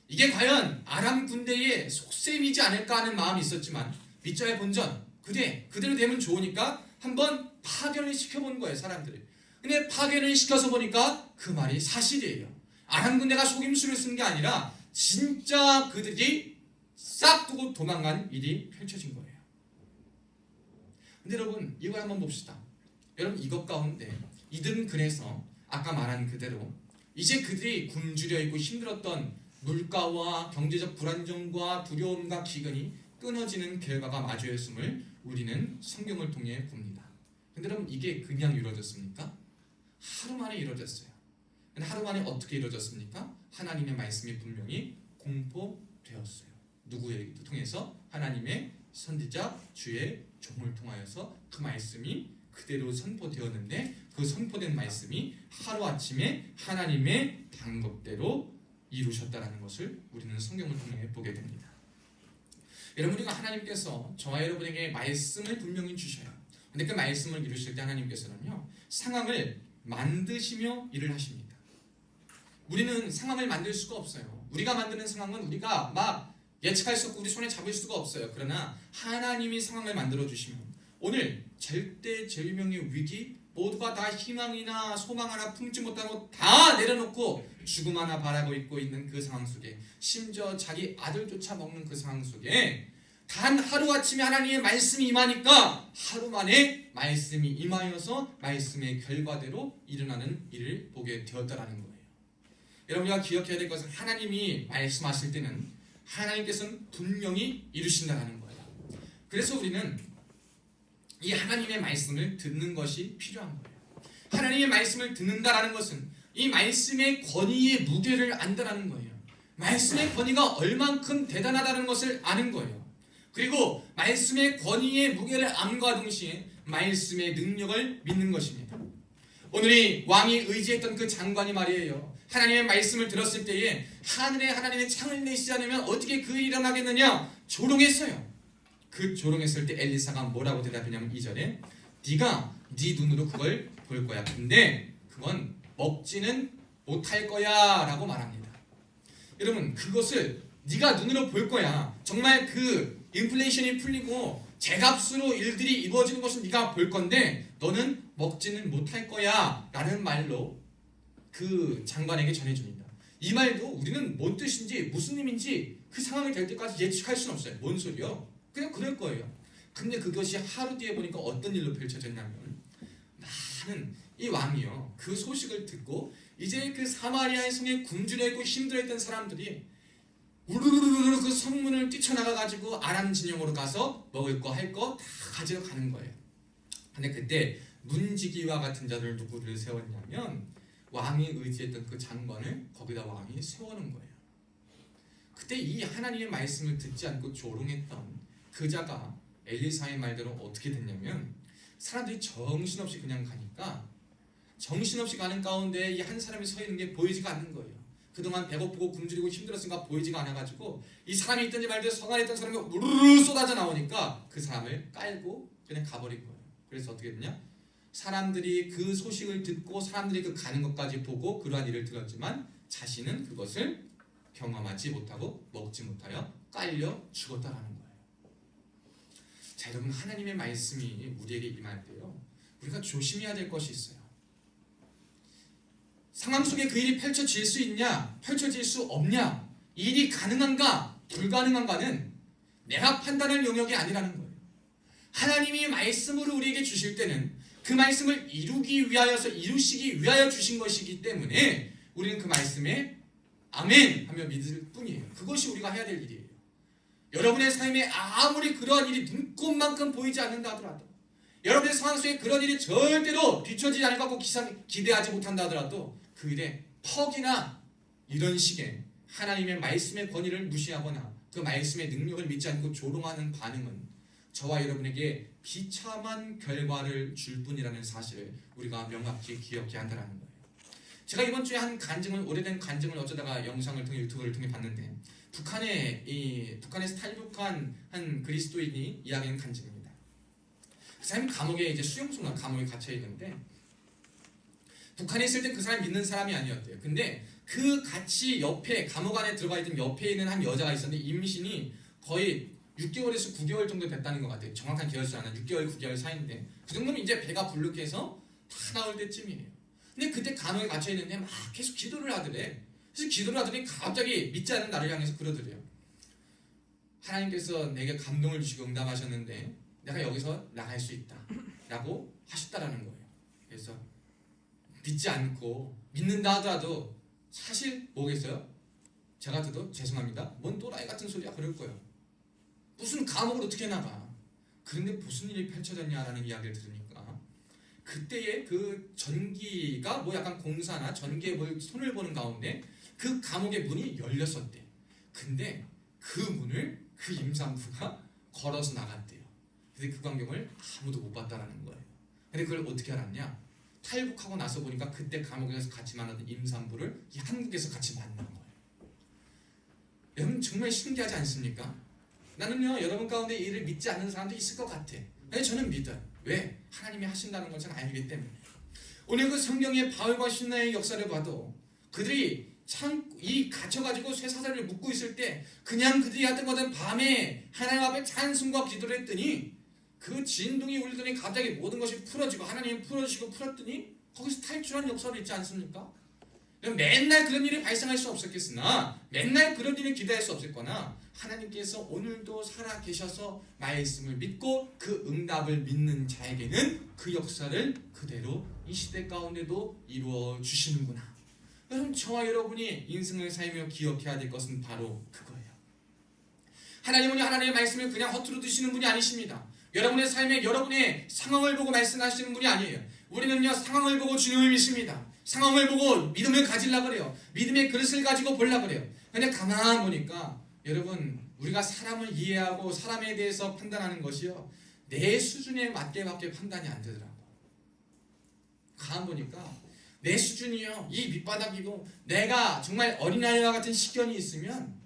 이게 과연 아람 군대의 속셈이지 않을까 하는 마음이 있었지만, 믿자의 본전, 그래 그대로 되면 좋으니까 한번 파견을 시켜본 거예요, 사람들을. 근데 파견을 시켜서 보니까 그 말이 사실이에요. 아람 군대가 속임수를 쓴 게 아니라 진짜 그들이 싹 두고 도망간 일이 펼쳐진 거예요. 근데 여러분 이걸 한번 봅시다. 여러분 이것 가운데 이들은 그래서 아까 말한 그대로 이제 그들이 굶주려 있고 힘들었던 물가와 경제적 불안정과 두려움과 기근이 끊어지는 결과가 마주했음을 우리는 성경을 통해 봅니다. 근데 여러분 이게 그냥 이루어졌습니까? 하루 만에 이루어졌어요. 근데 하루 만에 어떻게 이루어졌습니까? 하나님의 말씀이 분명히 공포되었어요. 누구를 통해서? 하나님의 선지자 주의 종을 통하여서 그 말씀이 그대로 선포되었는데, 그 선포된 말씀이 하루아침에 하나님의 방법대로 이루셨다는 것을 우리는 성경을 통해 보게 됩니다. 여러분 우리가 하나님께서 저와 여러분에게 말씀을 분명히 주셔요. 근데 그 말씀을 이루실 때 하나님께서는요 상황을 만드시며 일을 하십니다. 우리는 상황을 만들 수가 없어요. 우리가 만드는 상황은 우리가 막 예측할 수 없고 우리 손에 잡을 수가 없어요. 그러나 하나님이 상황을 만들어 주시면 오늘 절대절명의 위기, 모두가 다 희망이나 소망 하나 품지 못하고 다 내려놓고 죽음 하나 바라고 있고 있는 그 상황 속에, 심지어 자기 아들조차 먹는 그 상황 속에 단 하루아침에 하나님의 말씀이 임하니까 하루 만에 말씀이 임하여서 말씀의 결과대로 일어나는 일을 보게 되었다는 거예요. 여러분 우리가 기억해야 될 것은 하나님이 말씀하실 때는 하나님께서는 분명히 이루신다는 거예요. 그래서 우리는 이 하나님의 말씀을 듣는 것이 필요한 거예요. 하나님의 말씀을 듣는다라는 것은 이 말씀의 권위의 무게를 안다라는 거예요. 말씀의 권위가 얼만큼 대단하다는 것을 아는 거예요. 그리고 말씀의 권위의 무게를 암과 동시에 말씀의 능력을 믿는 것입니다. 오늘이 왕이 의지했던 그 장관이 말이에요. 하나님의 말씀을 들었을 때에 하늘에 하나님의 창을 내시지 않으면 어떻게 그 일이 일어나겠느냐 조롱했어요. 그 조롱했을 때 엘리사가 뭐라고 대답했냐면 2절에 네가 네 눈으로 그걸 볼 거야. 근데 그건 먹지는 못할 거야 라고 말합니다. 여러분 그것을 네가 눈으로 볼 거야. 정말 그 인플레이션이 풀리고 제값으로 일들이 이루어지는 것을 네가 볼 건데 너는 먹지는 못할 거야 라는 말로 그 장관에게 전해줍니다. 이 말도 우리는 뭔 뜻인지 무슨 의미인지 그 상황이 될 때까지 예측할 수는 없어요. 뭔 소리요? 그냥 그럴 거예요. 근데 그것이 하루 뒤에 보니까 어떤 일로 펼쳐졌냐면 많은 이 왕이요 그 소식을 듣고 이제 그 사마리아의 성에 굶주려있고 힘들어했던 사람들이 우르르르르 그 성문을 뛰쳐나가가지고 아람 진영으로 가서 먹을 거 할 거 다 가지러 가는 거예요. 근데 그때 문지기와 같은 자들 누구를 세웠냐면 왕이 의지했던 그 장관을 거기다 왕이 세워놓은 거예요. 그때 이 하나님의 말씀을 듣지 않고 조롱했던 그 자가 엘리사의 말대로 어떻게 됐냐면 사람들이 정신없이 그냥 가니까 정신없이 가는 가운데 이 한 사람이 서 있는 게 보이지가 않는 거예요. 그동안 배고프고 굶주리고 힘들었으니까 보이지가 않아가지고 이 사람이 있든지 말든지 성 안에 있던 사람이 우르르 쏟아져 나오니까 그 사람을 깔고 그냥 가버린 거예요. 그래서 어떻게 됐냐? 사람들이 그 소식을 듣고 사람들이 그 가는 것까지 보고 그러한 일을 들었지만 자신은 그것을 경험하지 못하고 먹지 못하여 깔려 죽었다라는 거예요. 자 여러분 하나님의 말씀이 우리에게 임할 때요 우리가 조심해야 될 것이 있어요. 상황 속에 그 일이 펼쳐질 수 있냐 펼쳐질 수 없냐 이 일이 가능한가 불가능한가는 내가 판단할 영역이 아니라는 거예요. 하나님이 말씀을 우리에게 주실 때는 그 말씀을 이루시기 위하여 주신 것이기 때문에 우리는 그 말씀에 아멘 하며 믿을 뿐이에요. 그것이 우리가 해야 될 일이에요. 여러분의 삶에 아무리 그러한 일이 눈꼽만큼 보이지 않는다 하더라도 여러분의 상황 속에 그런 일이 절대로 뒤처지지 않을 것 같고 기대하지 못한다 하더라도 그 일에 퍽이나 이런 식의 하나님의 말씀의 권위를 무시하거나 그 말씀의 능력을 믿지 않고 조롱하는 반응은 저와 여러분에게 비참한 결과를 줄 뿐이라는 사실을 우리가 명확히 기억해야 한다는 거예요. 제가 이번 주에 한 간증을 오래된 간증을 어쩌다가 영상을 통해 유튜브를 통해 봤는데 북한에서 탈북한 한 그리스도인이 이야기하는 간증입니다. 그 사람이 감옥에 이제 수용소나 감옥에 갇혀 있는데 북한에 있을 때 그 사람이 믿는 사람이 아니었대요. 근데 그 같이 옆에 감옥 안에 들어가 있던 옆에 있는 한 여자가 있었는데 임신이 거의 6개월에서 9개월 정도 됐다는 것 같아요. 정확한 기억이 안 나요. 6개월, 9개월 사이인데 그 정도면 이제 배가 불룩해서 다 나올 때쯤이에요. 근데 그때 감옥에 갇혀 있는데 막 계속 기도를 하더래. 그래서 기도를 하더니 갑자기 믿지 않는 나를 향해서 그러더래요. 하나님께서 내게 감동을 주시고 응답하셨는데 내가 여기서 나갈 수 있다 라고 하셨다라는 거예요. 그래서 믿지 않고 믿는다 하더라도 사실 뭐겠어요? 제가 들어도 죄송합니다. 뭔 또라이 같은 소리야 그럴 거예요. 무슨 감옥을 어떻게 나가? 그런데 무슨 일이 펼쳐졌냐라는 이야기를 들으니까 그때의 그 전기가 뭐 약간 공사나 전기에 뭘 손을 보는 가운데 그 감옥의 문이 열렸었대. 근데 그 문을 그 임산부가 걸어서 나갔대요. 근데 그 광경을 아무도 못 봤다라는 거예요. 근데 그걸 어떻게 알았냐? 탈북하고 나서 보니까 그때 감옥에서 같이 만났던 임산부를 이 한국에서 같이 만난 거예요. 여러분 정말 신기하지 않습니까? 나는요 여러분 가운데 이 일을 믿지 않는 사람도 있을 것 같아. 근데 저는 믿어요. 왜? 하나님이 하신다는 걸 저는 알기 때문에. 오늘 그 성경의 바울과 신라의 역사를 봐도 그들이 이 갇혀가지고 쇠사슬을 묶고 있을 때 그냥 그들이 하던 것은 밤에 하나님 앞에 찬송과 기도를 했더니 그 진동이 울리더니 갑자기 모든 것이 풀어지고 하나님이 풀어주시고 풀었더니 거기서 탈출한 역사를 있지 않습니까? 맨날 그런 일이 발생할 수 없었겠으나 맨날 그런 일을 기대할 수 없었거나 하나님께서 오늘도 살아 계셔서 말씀을 믿고 그 응답을 믿는 자에게는 그 역사를 그대로 이 시대 가운데도 이루어 주시는구나. 여러분 저와 여러분이 인생을 살며 기억해야 될 것은 바로 그거예요. 하나님은 하나님의 말씀을 그냥 허투루 드시는 분이 아니십니다. 여러분의 삶에 여러분의 상황을 보고 말씀하시는 분이 아니에요. 우리는요 상황을 보고 주님을 믿습니다. 상황을 보고 믿음을 가지려고 그래요. 믿음의 그릇을 가지고 보려고 그래요. 근데 가만 보니까 여러분 우리가 사람을 이해하고 사람에 대해서 판단하는 것이요, 내 수준에 맞게밖에 판단이 안 되더라고. 가만 보니까 내 수준이요, 이 밑바닥이고, 내가 정말 어린아이와 같은 식견이 있으면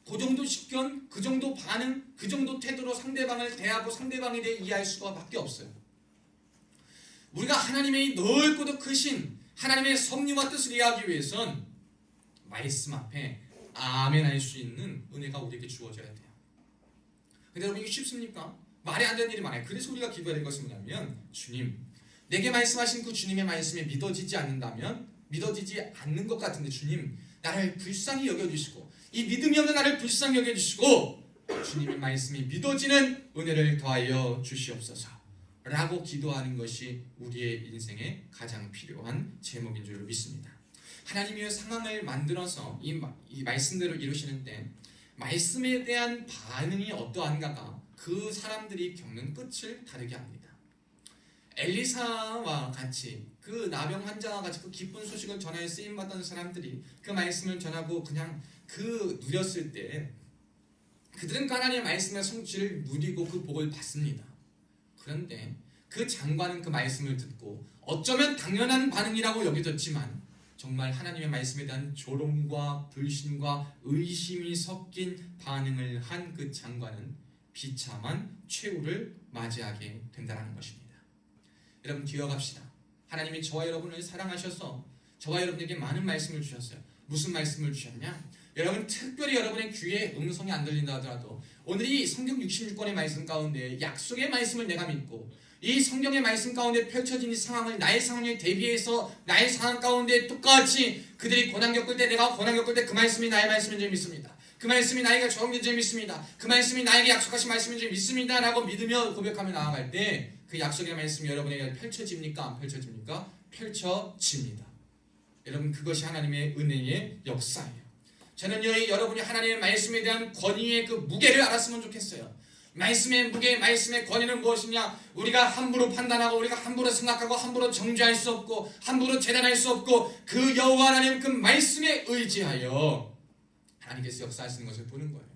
그 정도 식견, 그 정도 반응, 그 정도 태도로 상대방을 대하고 상대방에 대해 이해할 수가 밖에 없어요. 우리가 하나님의 넓고도 크신 하나님의 섭리와 뜻을 이해하기 위해선 말씀 앞에 아멘 할 수 있는 은혜가 우리에게 주어져야 돼요. 근데 여러분, 이게 쉽습니까? 말이 안 되는 일이 많아요. 그래서 우리가 기도해야 될 것은 뭐냐면, 주님, 내게 말씀하신 그 주님의 말씀에 믿어지지 않는다면, 믿어지지 않는 것 같은데 주님, 나를 불쌍히 여겨주시고, 이 믿음이 없는 나를 불쌍히 여겨주시고, 주님의 말씀이 믿어지는 은혜를 더하여 주시옵소서 라고 기도하는 것이 우리의 인생에 가장 필요한 제목인 줄 믿습니다. 하나님이 상황을 만들어서 이 말씀대로 이루시는데, 말씀에 대한 반응이 어떠한가가 그 사람들이 겪는 끝을 다르게 합니다. 엘리사와 같이 그 나병 환자와 같이 그 기쁜 소식을 전하여 쓰임받던 사람들이 그 말씀을 전하고 그냥 그 누렸을 때 그들은 하나님의 말씀의 성취를 누리고 그 복을 받습니다. 그런데 그 장관은 그 말씀을 듣고 어쩌면 당연한 반응이라고 여겨졌지만, 정말 하나님의 말씀에 대한 조롱과 불신과 의심이 섞인 반응을 한 그 장관은 비참한 최후를 맞이하게 된다는 것입니다. 여러분, 기억합시다. 하나님이 저와 여러분을 사랑하셔서 저와 여러분에게 많은 말씀을 주셨어요. 무슨 말씀을 주셨냐? 여러분, 특별히 여러분의 귀에 음성이 안 들린다 하더라도 오늘 이 성경 66권의 말씀 가운데 약속의 말씀을 내가 믿고, 이 성경의 말씀 가운데 펼쳐진 이 상황을 나의 상황에 대비해서 나의 상황 가운데 똑같이 그들이 고난 겪을 때, 내가 고난 겪을 때 그 말씀이 나의 말씀인 줄 믿습니다. 그 말씀이 나에게 적용된 줄 믿습니다. 그 말씀이 나에게 약속하신 말씀인 줄 믿습니다 라고 믿으며 고백하며 나아갈 때 그 약속의 말씀이 여러분에게 펼쳐집니까? 안 펼쳐집니까? 펼쳐집니다. 여러분, 그것이 하나님의 은혜의 역사예요. 저는요, 여러분이 하나님의 말씀에 대한 권위의 그 무게를 알았으면 좋겠어요. 말씀의 무게, 말씀의 권위는 무엇이냐? 우리가 함부로 판단하고, 우리가 함부로 생각하고, 함부로 정죄할 수 없고, 함부로 재단할 수 없고, 그 여호와 하나님 그 말씀에 의지하여 하나님께서 역사하시는 것을 보는 거예요.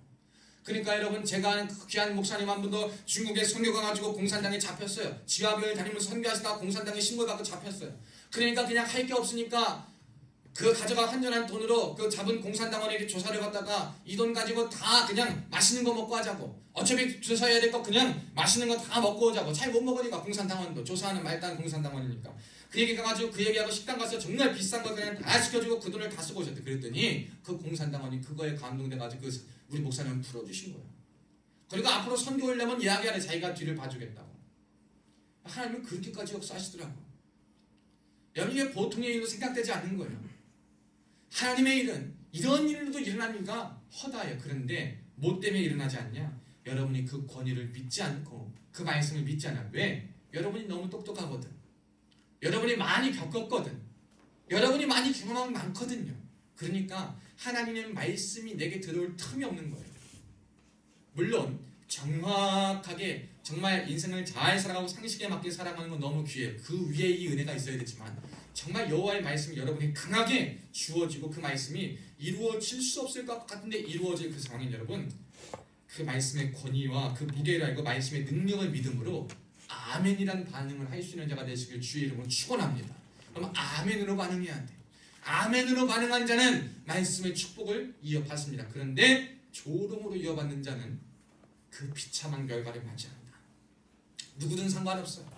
그러니까 여러분, 제가 아는 그 귀한 목사님 한 분도 중국에 선교 가가지고 공산당에 잡혔어요. 지하교회 다니면서 선교하시다가 공산당에 신고받고 잡혔어요. 그러니까 그냥 할 게 없으니까 그 가져가 환전한 돈으로 그 잡은 공산당원에게 조사를 받다가 이 돈 가지고 다 그냥 맛있는 거 먹고 하자고, 어차피 조사해야 될 거 그냥 맛있는 거 다 먹고 오자고. 잘 못 먹으니까 공산당원도, 조사하는 말단 공산당원이니까. 그 얘기 가가지고 그 얘기하고 식당 가서 정말 비싼 거 그냥 다 시켜주고 그 돈을 다 쓰고 오셨대. 그랬더니 그 공산당원이 그거에 감동돼가지고 우리 목사님을 풀어주신 거예요. 그리고 앞으로 선교하려면 이야기 안에 자기가 뒤를 봐주겠다고. 하나님은 그렇게까지 역사하시더라고. 여러분, 이게 보통의 일로 생각되지 않는 거예요. 하나님의 일은 이런 일로도 일어나니까 허다해요. 그런데 뭐 때문에 일어나지 않냐? 여러분이 그 권위를 믿지 않고 그 말씀을 믿지 않아요. 왜? 여러분이 너무 똑똑하거든. 여러분이 많이 겪었거든. 여러분이 많이 경험한 많거든요. 그러니까 하나님의 말씀이 내게 들어올 틈이 없는 거예요. 물론 정확하게 정말 인생을 잘 살아가고 상식에 맞게 살아가는 건 너무 귀해요. 그 위에 이 은혜가 있어야 되지만, 정말 여호와의 말씀이 여러분이 강하게 주어지고 그 말씀이 이루어질 수 없을 것 같은데 이루어질 그 상황인 여러분, 그 말씀의 권위와 그 무게를 알고 말씀의 능력을 믿음으로 아멘이라는 반응을 할 수 있는 자가 되시길 주의 이름으로 축원합니다. 그럼 아멘으로 반응해야 돼. 아멘으로 반응한 자는 말씀의 축복을 이어받습니다. 그런데 조롱으로 이어받는 자는 그 비참한 결과를 맞이합니다. 누구든 상관없어요.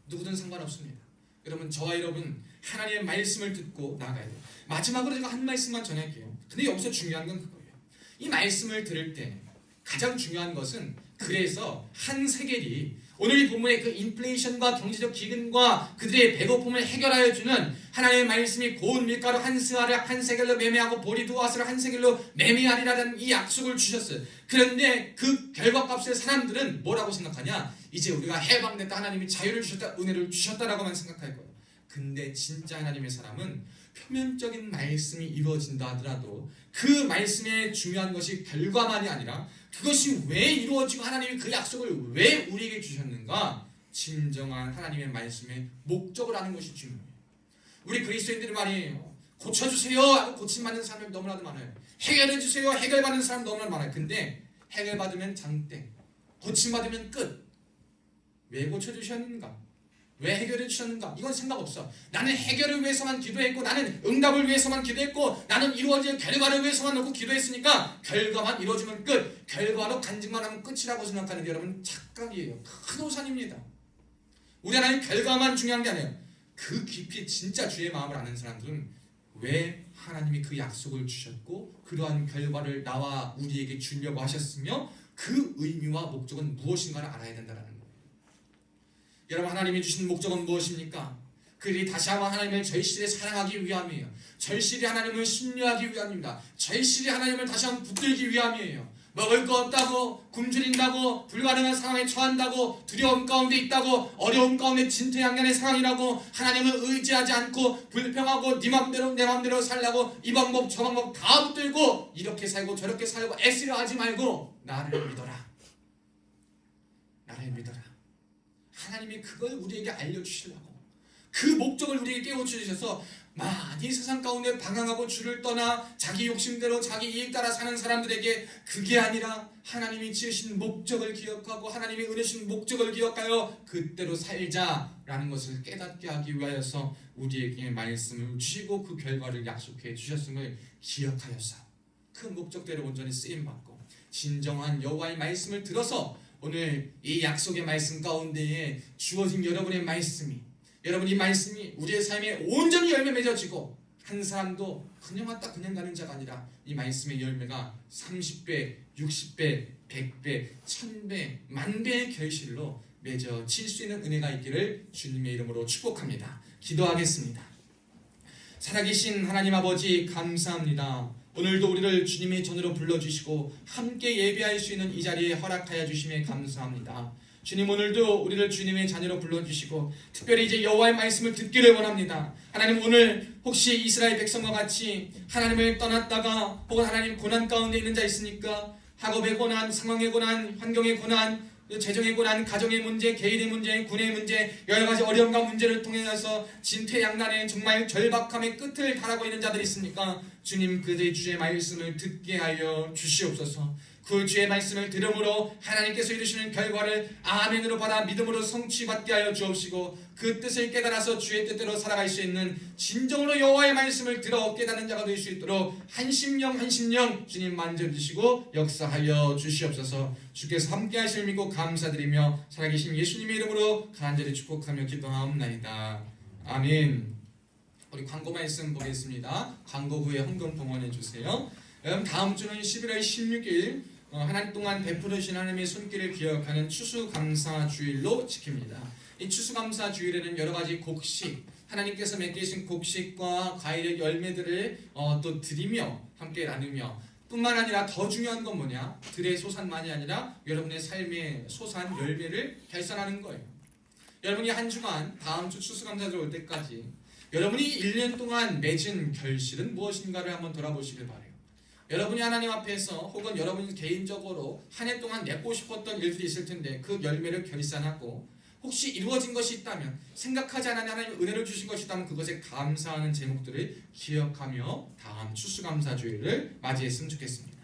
누구든 상관없습니다. 여러분, 저와 여러분 하나님의 말씀을 듣고 나가야 돼요. 마지막으로 제가 한 말씀만 전할게요. 근데 여기서 중요한 건 그거예요. 이 말씀을 들을 때 가장 중요한 것은, 그래서 한 세겔이 오늘 이 본문의 그 인플레이션과 경제적 기근과 그들의 배고픔을 해결하여 주는 하나님의 말씀이 고운 밀가루 한 스아를 한 세겔로 매매하고 보리 두 아스를 한 세겔로 매매하리라는 이 약속을 주셨어요. 그런데 그 결과값을 사람들은 뭐라고 생각하냐? 이제 우리가 해방됐다, 하나님이 자유를 주셨다, 은혜를 주셨다라고만 생각할 거예요. 근데 진짜 하나님의 사람은 표면적인 말씀이 이루어진다 하더라도 그 말씀에 중요한 것이 결과만이 아니라 그것이 왜 이루어지고 하나님이 그 약속을 왜 우리에게 주셨는가, 진정한 하나님의 말씀의 목적을 아는 것이 중요해요. 우리 그리스도인들이 말이에요. 고쳐주세요 하고 고침받는 사람이 너무나도 많아요. 해결해주세요 해결받는 사람 너무나도 많아요. 근데 해결받으면 장땡, 고침받으면 끝. 왜 고쳐주셨는가? 왜 해결해 주셨는가? 이건 생각 없어. 나는 해결을 위해서만 기도했고, 나는 응답을 위해서만 기도했고, 나는 이루어질 결과를 위해서만 놓고 기도했으니까 결과만 이루어지면 끝, 결과로 간증만 하면 끝이라고 생각하는 게 여러분 착각이에요. 큰 오산입니다. 우리 하나님 결과만 중요한 게 아니에요. 그 깊이 진짜 주의 마음을 아는 사람들은 왜 하나님이 그 약속을 주셨고 그러한 결과를 나와 우리에게 주려고 하셨으며 그 의미와 목적은 무엇인가를 알아야 된다는 거예요. 여러분, 하나님이 주신 목적은 무엇입니까? 그들이 다시 한번 하나님을 절실히 사랑하기 위함이에요. 절실히 하나님을 신뢰하기 위함입니다. 절실히 하나님을 다시 한번 붙들기 위함이에요. 먹을 거 없다고, 굶주린다고, 불가능한 상황에 처한다고, 두려움 가운데 있다고, 어려움 가운데 진퇴양난의 상황이라고 하나님을 의지하지 않고 불평하고 네 맘대로 내 맘대로 살라고 이 방법 저 방법 다 붙들고 이렇게 살고 저렇게 살고 애쓰려 하지 말고 나를 믿어라. 나를 믿어라. 하나님이 그걸 우리에게 알려주시려고 그 목적을 우리에게 깨워주셔서 많이 세상 가운데 방황하고 주를 떠나 자기 욕심대로 자기 이익 따라 사는 사람들에게 그게 아니라 하나님이 지으신 목적을 기억하고 하나님이 은혜신 목적을 기억하여 그때로 살자라는 것을 깨닫게 하기 위하여서 우리에게 말씀을 주시고 그 결과를 약속해 주셨음을 기억하여서 그 목적대로 온전히 쓰임받고 진정한 여호와의 말씀을 들어서 오늘 이 약속의 말씀 가운데에 주어진 여러분의 말씀이, 여러분 이 말씀이 우리의 삶에 온전히 열매 맺어지고 한 사람도 그냥 왔다 그냥 가는 자가 아니라 이 말씀의 열매가 30배, 60배, 100배, 1000배, 만배의 결실로 맺어질 수 있는 은혜가 있기를 주님의 이름으로 축복합니다. 기도하겠습니다. 살아계신 하나님 아버지 감사합니다. 오늘도 우리를 주님의 전으로 불러주시고 함께 예배할 수 있는 이 자리에 허락하여 주심에 감사합니다. 주님, 오늘도 우리를 주님의 자녀로 불러주시고 특별히 이제 여호와의 말씀을 듣기를 원합니다. 하나님, 오늘 혹시 이스라엘 백성과 같이 하나님을 떠났다가 혹은 하나님 고난 가운데 있는 자 있으니까 학업의 고난, 상황의 고난, 환경의 고난, 재정의 고난, 가정의 문제, 개인의 문제, 군의 문제, 여러 가지 어려움과 문제를 통해서 진퇴양난의 정말 절박함의 끝을 달하고 있는 자들이 있으니까 주님, 그들의 주의 말씀을 듣게 하여 주시옵소서. 그 주의 말씀을 들음으로 하나님께서 이루시는 결과를 아멘으로 받아 믿음으로 성취받게 하여 주옵시고 그 뜻을 깨달아서 주의 뜻대로 살아갈 수 있는 진정으로 여호와의 말씀을 들어 깨닫는 자가 될 수 있도록 한 심령 한 심령 주님 만져주시고 역사하여 주시옵소서. 주께서 함께 하실 믿고 감사드리며 살아계신 예수님의 이름으로 간절히 축복하며 기도하옵나이다. 아멘. 우리 광고 말씀 보겠습니다. 광고 후에 헌금 봉헌해 주세요. 다음 주는 11월 16일 한 해 동안 베풀으신 하나님의 손길을 기억하는 추수감사주일로 지킵니다. 이 추수감사주일에는 여러 가지 곡식, 하나님께서 맡기신 곡식과 과일의 열매들을 또 드리며 함께 나누며 뿐만 아니라 더 중요한 건 뭐냐? 들의 소산만이 아니라 여러분의 삶의 소산 열매를 발산하는 거예요. 여러분이 한 주간 다음 주 추수감사절 올 때까지 여러분이 1년 동안 맺은 결실은 무엇인가를 한번 돌아보시길 바라요. 여러분이 하나님 앞에서 혹은 여러분 개인적으로 한 해 동안 맺고 싶었던 일들이 있을 텐데 그 열매를 결산하고 혹시 이루어진 것이 있다면 생각하지 않았는 하나님의 은혜를 주신 것이 있다면 그것에 감사하는 제목들을 기억하며 다음 추수감사주일을 맞이했으면 좋겠습니다.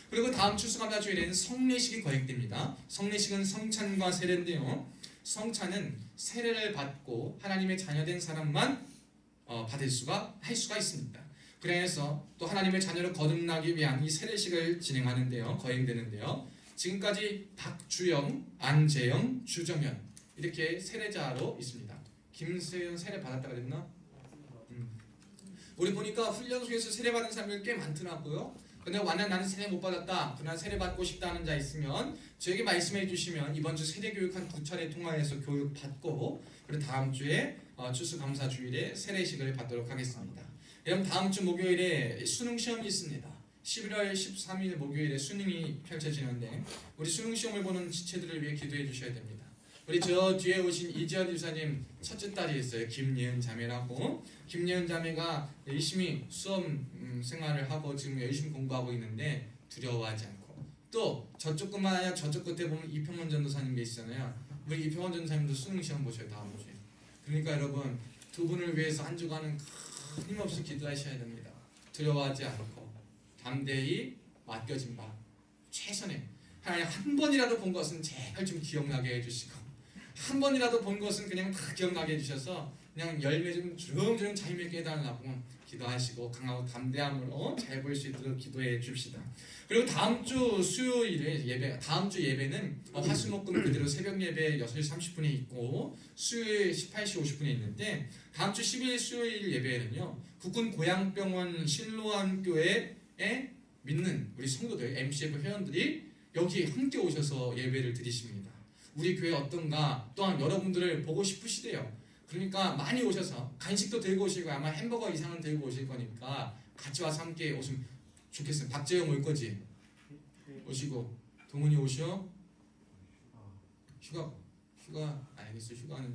그리고 다음 추수감사주일에는 성례식이 거행됩니다. 성례식은 성찬과 세례인데요. 성찬은 세례를 받고 하나님의 자녀된 사람만 할 수가 있습니다. 그래서 또 하나님의 자녀로 거듭나기 위한 이 세례식을 진행하는데요. 거행되는데요. 지금까지 박주영, 안재영, 주정현 이렇게 세례자로 있습니다. 김세현 세례 받았다 그랬나? 우리 보니까 훈련소에서 세례 받은 사람이 꽤 많더라고요. 근데 완전 나는 세례 못 받았다, 그러나 세례 받고 싶다는 자 있으면 저에게 말씀해 주시면 이번 주 세례 교육 한 2차례 통화해서 교육 받고 그리고 다음 주에 추수감사주일에 세례식을 받도록 하겠습니다. 여러분, 다음 주 목요일에 수능 시험이 있습니다. 11월 13일 목요일에 수능이 펼쳐지는데 우리 수능 시험을 보는 지체들을 위해 기도해 주셔야 됩니다. 우리 저 뒤에 오신 이지연 집사님 첫째 딸이 있어요. 김예은 자매라고. 김예은 자매가 열심히 수험 생활을 하고 지금 열심히 공부하고 있는데 두려워하지 않고, 또 저쪽뿐만 아니라 저쪽 끝에 보면 이평원 전도사님 계시잖아요. 우리 이평원 전도사님도 수능 시험 보셔요, 다음 주에. 그러니까 여러분, 두 분을 위해서 한 주간은 끊임없이 기도하셔야 됩니다. 두려워하지 않고 담대히 맡겨진 바 최선의 하나님 한 번이라도 본 것은 제발 좀 기억나게 해주시고 한 번이라도 본 것은 그냥 다 기억나게 해주셔서 그냥 열매 좀 주렁주렁 자임있게 해달라고 기도하시고 강하고 담대함으로 잘 볼 수 있도록 기도해 줍시다. 그리고 다음 주 수요일에 예배, 다음 주 예배는 화수목금 그대로 새벽 예배 6시 30분에 있고 수요일 18시 50분에 있는데 다음 주 10일 수요일 예배에는요 국군 고양병원 신로한교회에 믿는 우리 성도들 MCF 회원들이 여기 함께 오셔서 예배를 드리십니다. 우리 교회 어떤가 또한 여러분들을 보고 싶으시대요. 그러니까 많이 오셔서 간식도 들고 오시고 아마 햄버거 이상은 들고 오실 거니까 같이 와서 함께 오시면 좋겠어요. 박재영 올 거지? 오시고 동훈이 오시오? 휴가 알겠어. 휴가는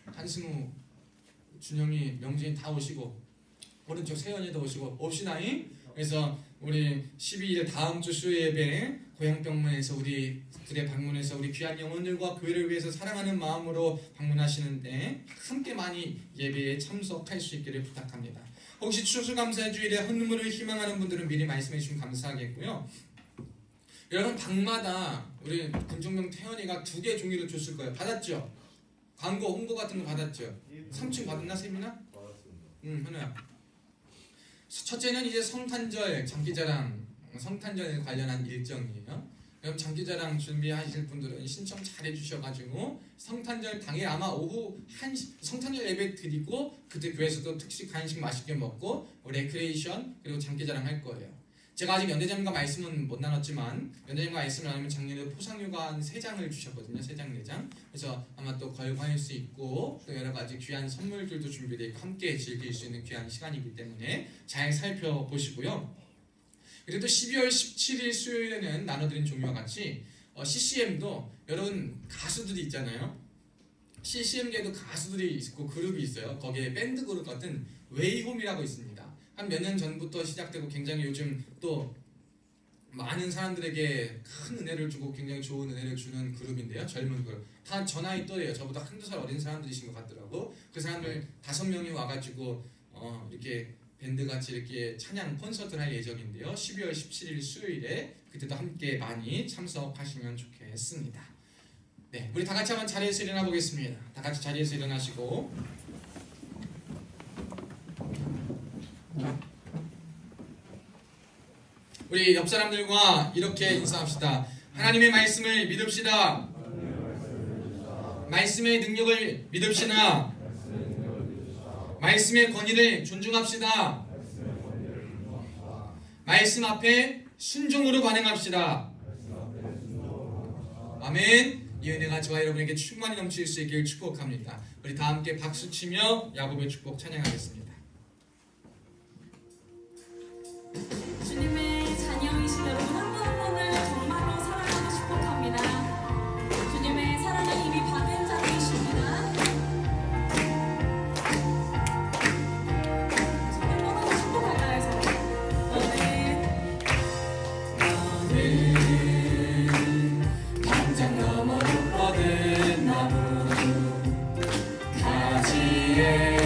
한승우, 준영이, 명진이 다 오시고 오른쪽 세연이도 오시고 옵시다잉. 그래서 우리 12일 다음 주 수요 예배 고향병원에서 우리 그대 방문해서 우리 귀한 영혼들과 교회를 위해서 사랑하는 마음으로 방문하시는데 함께 많이 예배에 참석할 수 있기를 부탁합니다. 혹시 추수감사의 주일에 헌금을 희망하는 분들은 미리 말씀해 주시면 감사하겠고요. 여러분 방마다 우리 군중명 태연이가 2개 종이를 줬을 거예요. 받았죠? 광고 홍보 같은 거 받았죠? 3층 받았나 세미나? 응 현우야. 첫째는 이제 성탄절 장기자랑 성탄절에 관련한 일정이에요. 그럼 장기자랑 준비하실 분들은 신청 잘 해주셔가지고 성탄절 당일 아마 오후 1시 성탄절 예배 드리고 그때 교회에서도 특식 간식 맛있게 먹고 레크레이션 그리고 장기자랑 할 거예요. 제가 아직 연대장님과 말씀은 못 나눴지만 연대장님과 말씀을 나누면 작년에 포상휴가 한 3장을 주셨거든요. 3장 4장. 그래서 아마 또 걸과할 수 있고 또 여러 가지 귀한 선물들도 준비되어 있고 함께 즐길 수 있는 귀한 시간이기 때문에 잘 살펴보시고요. 그래도 12월 17일 수요일에는 나눠드린 종류와 같이 CCM도 여러분 가수들이 있잖아요. CCM계도 가수들이 있고 그룹이 있어요. 거기에 밴드 그룹 같은 웨이홈이라고 있습니다. 한 몇 년 전부터 시작되고 굉장히 요즘 또 많은 사람들에게 큰 은혜를 주고 굉장히 좋은 은혜를 주는 그룹인데요. 젊은 그룹. 다 저 나이 또래예요. 저보다 한두 살 어린 사람들이신 것 같더라고. 그 사람들 5명이 와가지고 이렇게 밴드같이 이렇게 찬양 콘서트를 할 예정인데요. 12월 17일 수요일에 그때도 함께 많이 참석하시면 좋겠습니다. 네, 우리 다 같이 한번 자리에서 일어나 보겠습니다. 다 같이 자리에서 일어나시고 우리 옆 사람들과 이렇게 인사합시다. 하나님의 말씀을 믿읍시다. 말씀의 능력을 믿읍시다. 말씀의 권위를 존중합시다. 말씀 앞에 순종으로 반응합시다. 아멘. 이 은혜가 저와 여러분에게 충만히 넘칠 수 있길 축복합니다. 우리 다 함께 박수치며 야곱의 축복 찬양하겠습니다. 주님의 자녀이신 여러분 한 분 한 분을 정말로 사랑하고 축복합니다. 주님의 사랑을 이미 받은 자들이십니다. 주님 너무 축복할까요 해서 너는 당장 너머로 뻗은 나무 가지에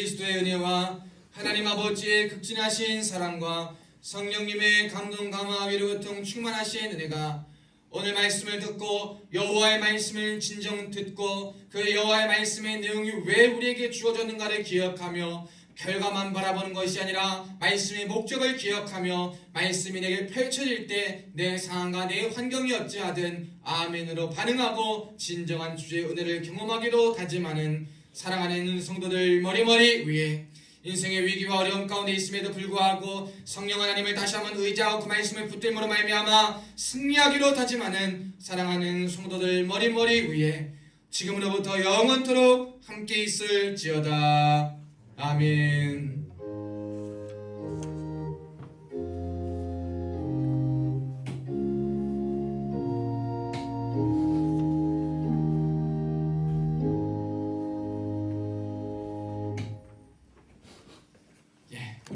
그리스도의 은혜와 하나님 아버지의 극진하신 사랑과 성령님의 감동 감화 위로 고통 충만하신 은혜가 오늘 말씀을 듣고 여호와의 말씀을 진정 듣고 그 여호와의 말씀의 내용이 왜 우리에게 주어졌는가를 기억하며 결과만 바라보는 것이 아니라 말씀의 목적을 기억하며 말씀이 내게 펼쳐질 때 내 상황과 내 환경이 어찌하든 아멘으로 반응하고 진정한 주의 은혜를 경험하기로 다짐하는 사랑하는 성도들 머리머리 위에 인생의 위기와 어려움 가운데 있음에도 불구하고 성령 하나님을 다시 한번 의지하고 그 말씀을 붙들므로 말미암아 승리하기로 다짐하는 사랑하는 성도들 머리머리 위에 지금으로부터 영원토록 함께 있을지어다. 아멘.